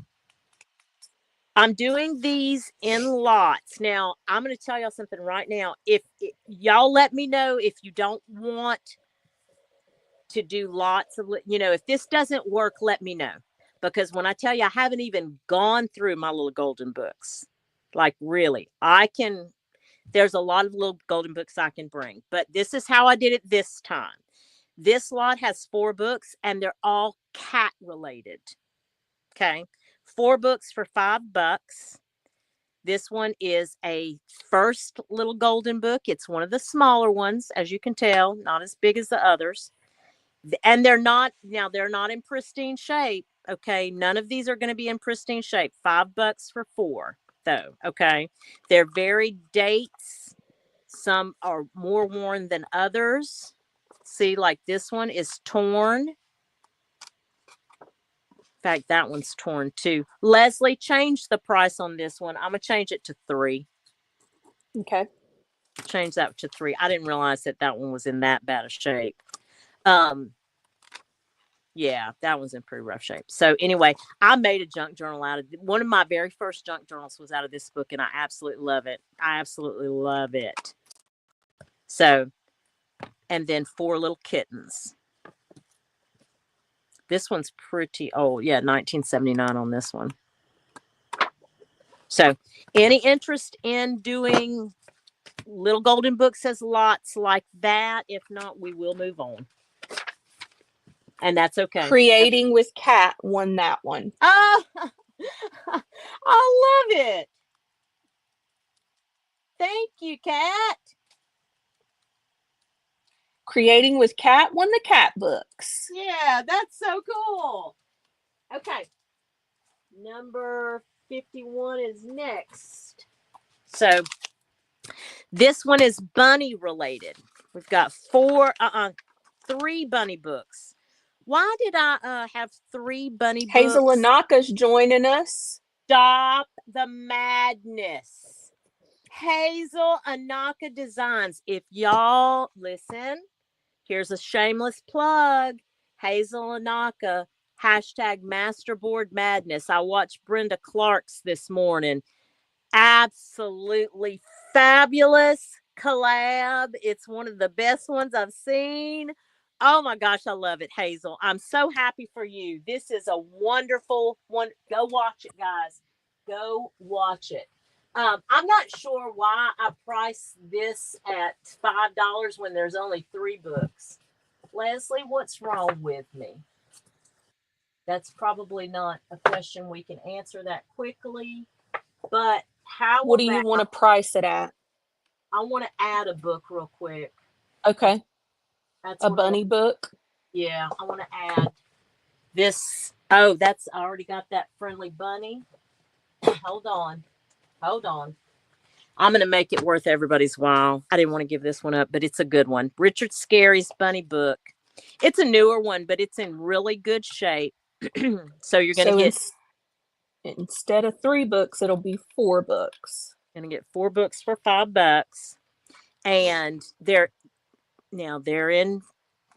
I'm doing these in lots. Now, I'm going to tell y'all something right now. If y'all let me know if you don't want to do lots of, if this doesn't work, let me know. Because when I tell you, I haven't even gone through my little golden books. Like, really, there's a lot of little golden books I can bring. But this is how I did it this time. This lot has 4 books, and they're all cat related. Okay. 4 books for $5. This one is a first little golden book. It's one of the smaller ones, as you can tell, not as big as the others. And they're not in pristine shape. Okay. None of these are going to be in pristine shape. $5 for 4, though. Okay. They're varied dates. Some are more worn than others. See, like this one is torn. In fact, that one's torn too. Leslie, change the price on this one. I'm going to change it to $3. Okay. Change that to $3. I didn't realize that one was in that bad a shape. Yeah, that one's in pretty rough shape. So anyway, I made a junk journal out of it. One of my very first junk journals was out of this book, and I absolutely love it. I absolutely love it. So, and then 4 little kittens. This one's pretty old. Yeah, 1979 on this one. So, any interest in doing little golden books as lots like that? If not, we will move on. And that's okay. Creating with Cat won that one. Oh, I love it. Thank you, Kat. Creating with Cat won the cat books. Yeah, that's so cool. Okay. Number 51 is next. So this one is bunny related. We've got 3 bunny books. Why did I have 3 bunny Hazel books? Anaka's joining us. Stop the madness. Hazel Anaka Designs. If y'all listen, here's a shameless plug. Hazel Anaka, #Masterboard Madness. I watched Brenda Clark's this morning. Absolutely fabulous collab. It's one of the best ones I've seen. Oh my gosh, I love it, Hazel. I'm so happy for you. This is a wonderful one. Go watch it, guys. Go watch it. I'm not sure why I priced this at $5 when there's only 3 books. Leslie, what's wrong with me? That's probably not a question we can answer that quickly. But what do you want to price it at? I want to add a book real quick. Okay. That's a bunny book. Yeah, I want to add this. Oh, that's, I already got that friendly bunny. Hold on. Hold on. I'm going to make it worth everybody's while. I didn't want to give this one up, but it's a good one. Richard Scarry's Bunny book. It's a newer one, but it's in really good shape. So you're going to get instead of 3 books, it'll be 4 books. Going to get 4 books for $5, and they're in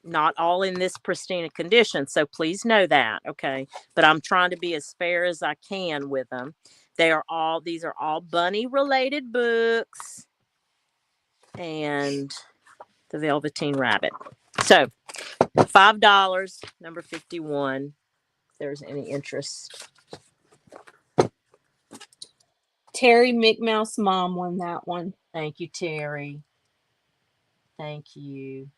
not all in this pristine condition, so please know that, okay? But I'm trying to be as fair as I can with them. These are all bunny related books, and the Velveteen Rabbit. So $5, number 51. If there's any interest. Terry McMouse mom won that one. Thank you, Terry. Thank you.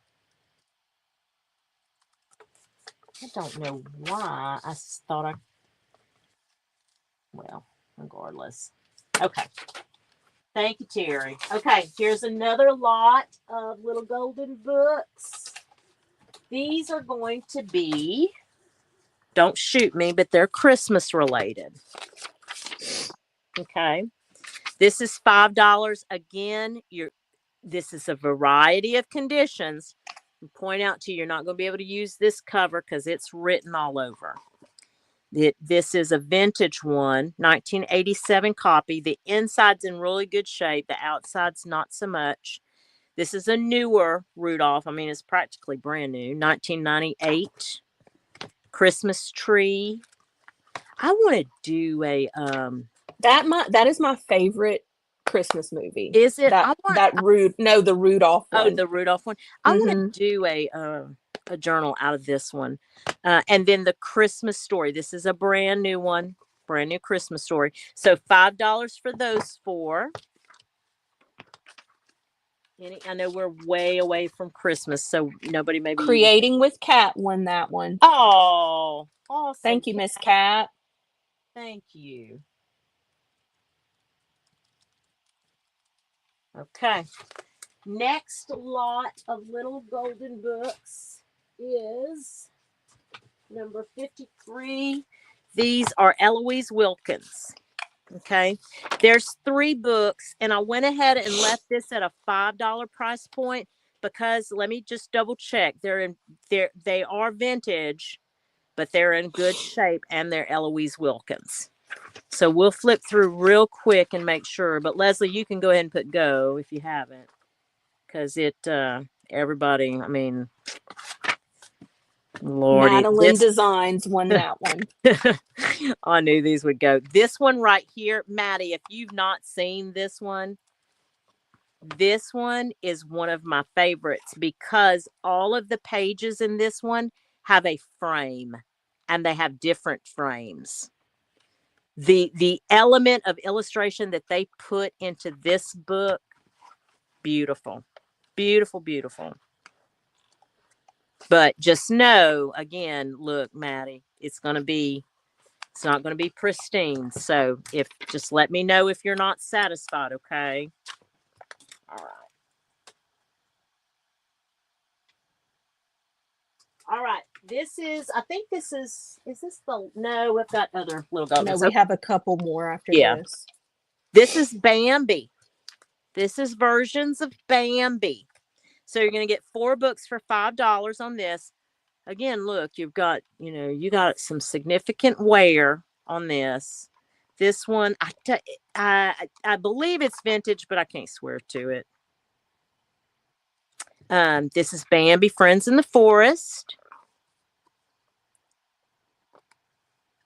I don't know why I thought well, regardless. Okay. Thank you, Terry. Okay, here's another lot of little golden books. These are going to be, don't shoot me, but they're Christmas related. Okay. This is $5. Again, this is a variety of conditions. Point out to you, you're not going to be able to use this cover because it's written all over. This is a vintage one, 1987 copy. The inside's in really good shape. The outside's not so much. This is a newer Rudolph. I mean, it's practically brand new. 1998. Christmas Tree. I want to do a that is my favorite Christmas movie. Is it? The Rudolph one. Oh, the Rudolph one. I want to do a journal out of this one. And then the Christmas Story. This is a brand new one. Brand new Christmas Story. So $5 for those 4. I know we're way away from Christmas, so nobody maybe. Creating with Cat won that one. Oh, awesome. Thank you, Miss Cat. Thank you. Okay. Next lot of little golden books is number 53. These are Eloise Wilkins. Okay. There's 3 books, and I went ahead and left this at a $5 price point because let me just double check. They are vintage, but they're in good shape, and they're Eloise Wilkins. So we'll flip through real quick and make sure. But Leslie, you can go ahead and put go if you haven't, because everybody, I mean, Lordy. Madeline Designs won that one. I knew these would go. This one right here, Maddie, if you've not seen this one is one of my favorites because all of the pages in this one have a frame, and they have different frames. The element of illustration that they put into this book, beautiful. Beautiful, beautiful. But just know, again, look, Maddie, it's not going to be pristine. So just let me know if you're not satisfied, okay? All right. All right. No, we've got other little goblins. No, we have a couple more after this. This is Bambi. This is versions of Bambi. So you're going to get 4 books for $5 on this. Again, look, you got some significant wear on this. This one, I believe it's vintage, but I can't swear to it. This is Bambi, Friends in the Forest.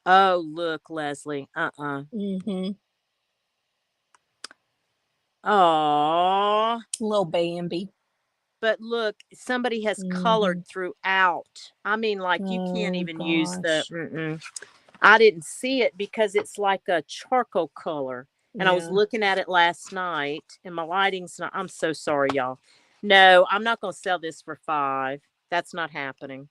Oh, look, Leslie. Mm-hmm. Aww. Little Bambi. But look, somebody has colored throughout. I mean, like you can't even use the. I didn't see it because it's like a charcoal color. And I was looking at it last night, and my lighting's not. I'm so sorry, y'all. No, I'm not going to sell this for $5. That's not happening.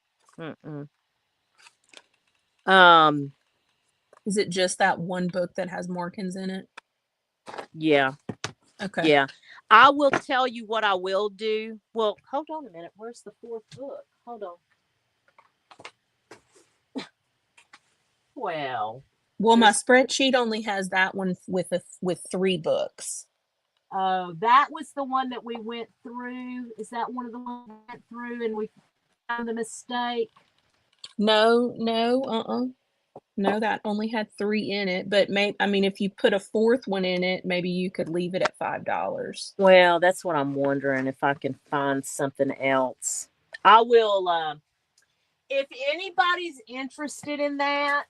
Is it just that one book that has Morkins in it? Yeah. Okay. Yeah. I will tell you what I will do. Well, hold on a minute. Where's the 4th book? Hold on. Well, my spreadsheet only has that one with 3 books. That was the one that we went through. Is that one of the ones we went through and we found the mistake? No, that only had 3 in it, but if you put a 4th one in it, maybe you could leave it at $5. Well, that's what I'm wondering, if I can find something else. I will, if anybody's interested in that,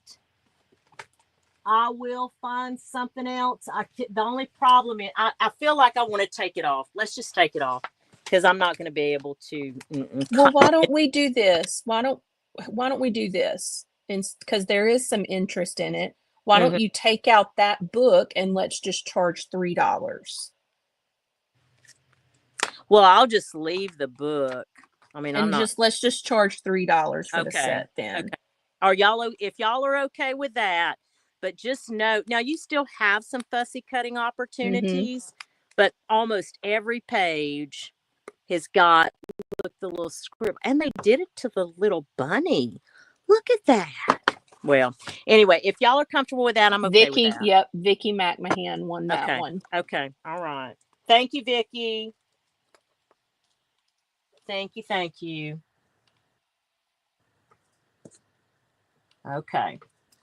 I will find something else. The only problem is I feel like I want to take it off. Let's just take it off, because I'm not going to be able to. Well, why don't we do this? Why don't we do this? Because there is some interest in it. Why don't you take out that book and let's just charge $3? Well, I'll just leave the book. I mean, let's just charge $3 for the set then. Okay. If y'all are okay with that, but just note, now you still have some fussy cutting opportunities, but almost every page has got, look, the little scribble, and they did it to the little bunny. Look at that. Well, anyway, if y'all are comfortable with that, I'm okay with that. Yep, Vicki McMahon won that one. Okay, all right. Thank you, Vicki. Thank you. Okay.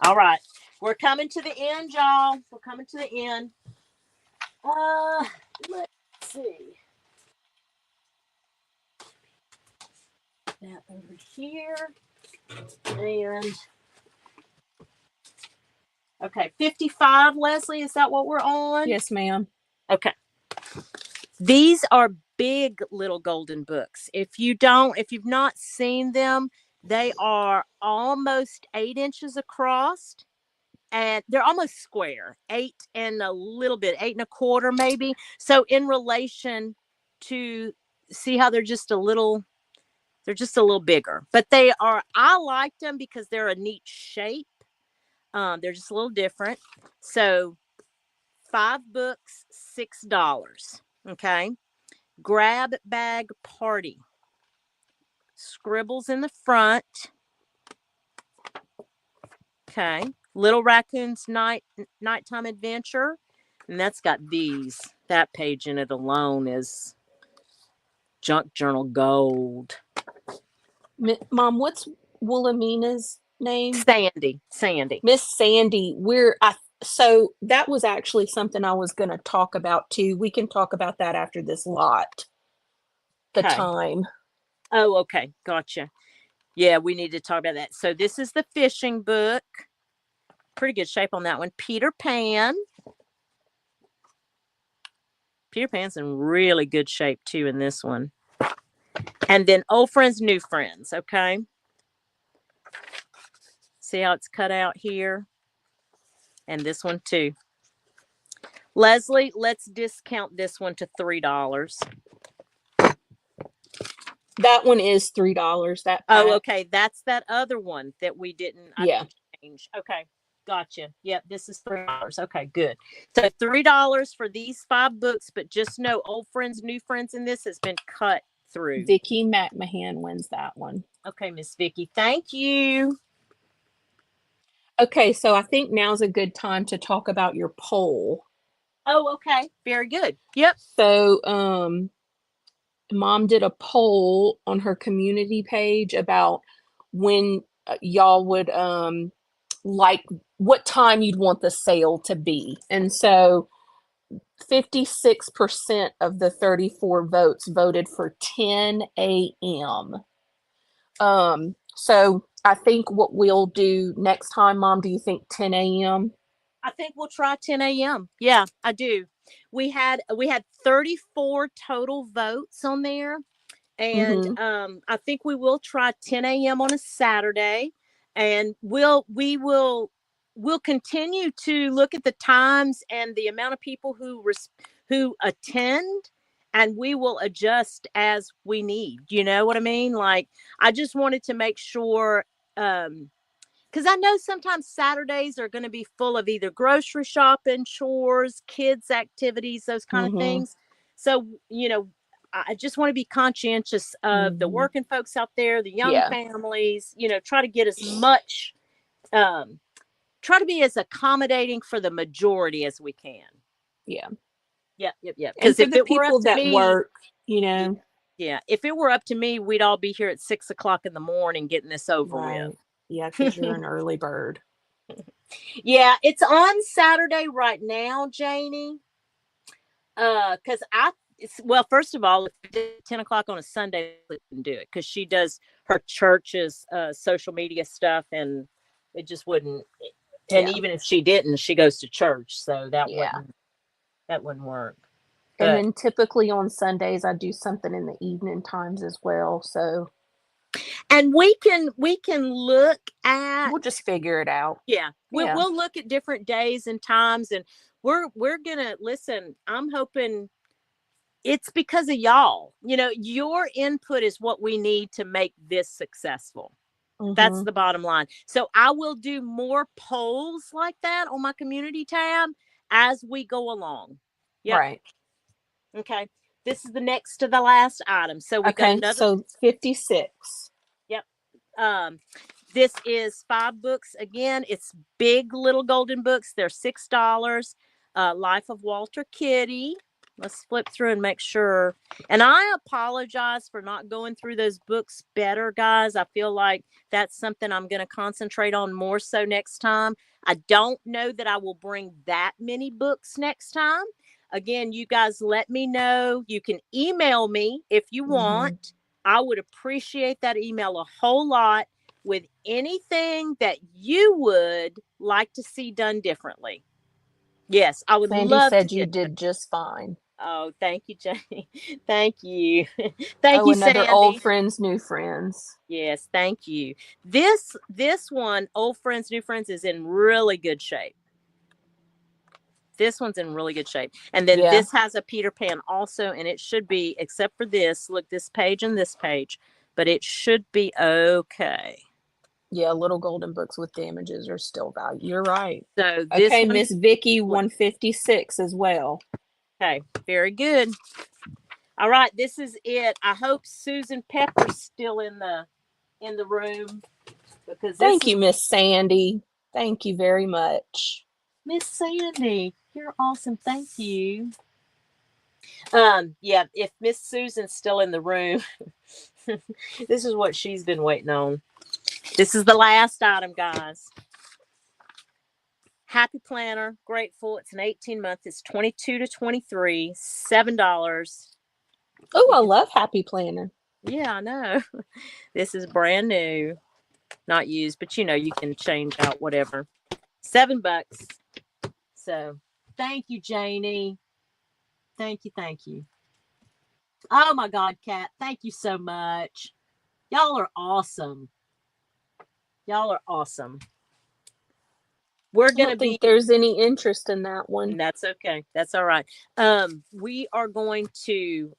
All right. We're coming to the end, y'all. We're coming to the end. Let's see. That over here. And okay, 55, Leslie, is that what we're on? Yes, ma'am. Okay. These are big little golden books. If you've not seen them, they are almost 8 inches across, and they're almost square, 8 and a little bit, 8 and a quarter maybe. So in relation to, see how they're just a little bigger, but I like them because they're a neat shape. They're just a little different. So 5 books, $6. Okay. Grab bag party. Scribbles in the front. Okay. Little Raccoon's Nighttime Adventure. And that's got these. That page in it alone is junk journal gold. Mom, what's Wilhelmina's name? Sandy. Miss Sandy. So that was actually something I was going to talk about too. We can talk about that after this lot. The time. Oh, okay. Gotcha. Yeah, we need to talk about that. So this is the fishing book. Pretty good shape on that one. Peter Pan. Peter Pan's in really good shape too in this one. And then Old Friends, New Friends. Okay. See how it's cut out here? And this one too. Leslie, let's discount this one to $3. That one is $3. Okay. That's that other one that we didn't change. Okay. Gotcha. Yep. This is $3. Okay, good. So $3 for these 5 books, but just know Old Friends, New Friends in this has been cut through. Vicki McMahon wins that one. Okay, Miss Vicki. Thank you. Okay, so I think now's a good time to talk about your poll. Oh, okay. Very good. Yep. So, Mom did a poll on her community page about when y'all would like what time you'd want the sale to be. And so 56% of the 34 votes voted for 10 a.m. So I think what we'll do next time, Mom, do you think 10 a.m.? I think we'll try 10 a.m. Yeah, I do. We had 34 total votes on there. And I think we will try 10 a.m. on a Saturday. And we'll continue to look at the times and the amount of people who attend, and we will adjust as we need. You know what I mean? Like, I just wanted to make sure, because I know sometimes Saturdays are going to be full of either grocery shopping, chores, kids' activities, those kind of things. So, I just want to be conscientious of the working folks out there, the young families, try to get as much try to be as accommodating for the majority as we can. Yeah. Yep. And Because for if the it were up people to that me, work, you know. yeah, if it were up to me, we'd all be here at 6 o'clock in the morning getting this over Right. with. Yeah, because you're an early bird. Yeah, it's on Saturday right now, Janie. Because well, first of all, if we did 10 o'clock on a Sunday, we couldn't do it because she does her church's social media stuff, and it just wouldn't. And Yeah. even if she didn't, she goes to church, so Yeah. that wouldn't work. And But then typically on Sundays I do something in the evening times as well. So and we can look at, we'll just figure it out. yeah, Yeah. we'll look at different days and times, and we're gonna listen. I'm hoping it's because of y'all. Your input is what we need to make this successful. That's Mm-hmm. the bottom line. So I will do more polls like that on my community tab as we go along. Yep. Right. Okay. This is the next to the last item. So we got Okay. another. So 56. Yep. Um, this is 5 books. Again, it's big little golden books. They're $6. Life of Walter Kitty. Let's flip through and make sure. And I apologize for not going through those books better, guys. I feel like that's something I'm going to concentrate on more so next time. I don't know that I will bring that many books next time. Again, you guys let me know. You can email me if you Mm-hmm. want. I would appreciate that email a whole lot with anything that you would like to see done differently. Yes, I would Sandy love to said you get that. did just fine. Oh, thank you, Jane. Thank you. Thank Oh, you, another old Sandy. friends, new friends. Yes, thank you. This one, Old Friends, New Friends, is in really good shape. This one's in really good shape. And then Yeah. this has a Peter Pan also, and it should be, except for this, look, this page and this page, but it should be okay. Yeah, little golden books with damages are still valued. You're right. So this Okay, one, Miss Vicky 156 as well. okay, very good. All right, this is it. I hope Susan Pepper's still in the room because this Thank is you, Miss Sandy. Thank you very much. Miss Sandy. You're awesome. Thank you. Yeah, if Miss Susan's still in the room, this is what she's been waiting on. This is the last item, guys. Happy Planner, grateful. It's an 18-month. It's 22 to 23, $7. Oh, I love Happy Planner. Yeah, I know. This is brand new, not used, but you can change out whatever. $7. So thank you, Janie. Thank you, thank you. Oh my God, Kat, thank you so much. Y'all are awesome. Y'all are awesome. We're I gonna don't be, think there's any interest in that one. and that's okay. That's all right. We are going to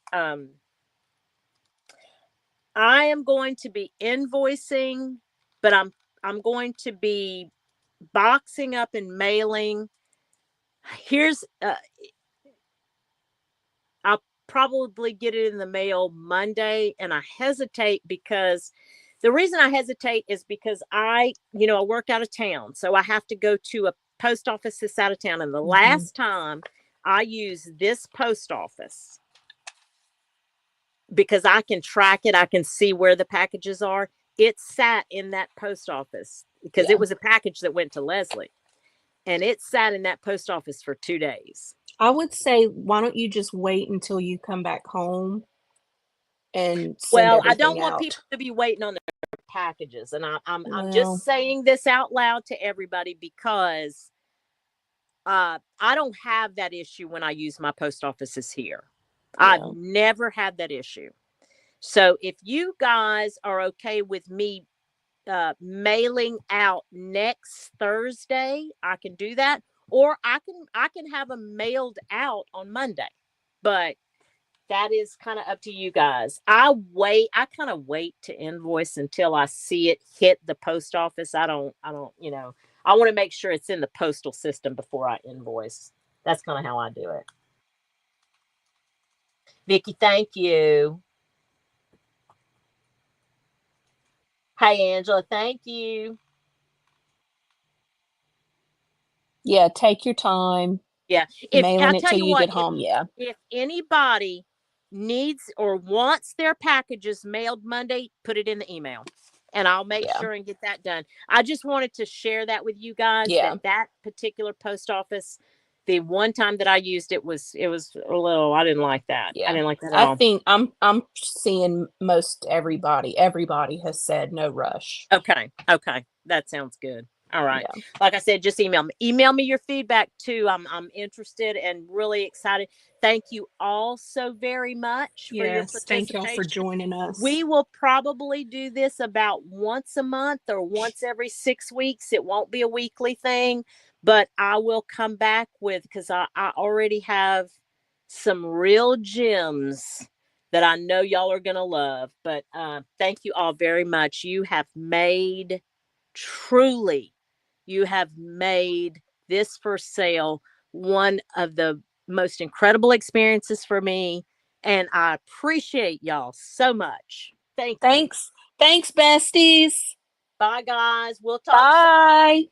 I am going to be invoicing, but I'm going to be boxing up and mailing. Here's I'll probably get it in the mail Monday, and I hesitate because the reason I hesitate is because I work out of town, so I have to go to a post office that's out of town. And the last time I used this post office, because I can track it, I can see where the packages are. It sat in that post office because Yeah. it was a package that went to Lesli, and it sat in that post office for 2 days. I would say, why don't you just wait until you come back home and send Well, I everything don't want out? people to be waiting on their packages, and I'm Well, just saying this out loud to everybody because I don't have that issue when I use my post offices here. I've yeah. never had that issue. So if you guys are okay with me mailing out next Thursday, I can do that, or I can have them mailed out on Monday. But that is kind of up to you guys. I kind of wait to invoice until I see it hit the post office. I don't, I want to make sure it's in the postal system before I invoice. That's kind of how I do it. Vicky, thank you. Hey, Angela, thank you. Yeah, take your time. Yeah. If I'll Mailing it tell till you you what, get home. Yeah. if anybody needs or wants their packages mailed Monday, put it in the email and I'll make Yeah. sure and get that done. I just wanted to share that with you guys, Yeah. that particular post office, the one time that I used it was a little, I didn't like that. I Yeah. didn't like that at I all. think I'm seeing most everybody has said no rush. Okay. Okay. That sounds good. All right. Yeah. Like I said, just email me. Email me your feedback too. I'm interested and really excited. Thank you all so very much for your Yes. Thank y'all for participation. joining us. We will probably do this about once a month or once every 6 weeks. It won't be a weekly thing, but I will come back with, because I already have some real gems that I know y'all are going to love. But thank you all very much. Truly, you have made this first sale one of the most incredible experiences for me. And I appreciate y'all so much. Thank you. Thanks. Thanks, besties. Bye, guys. We'll talk soon. Bye.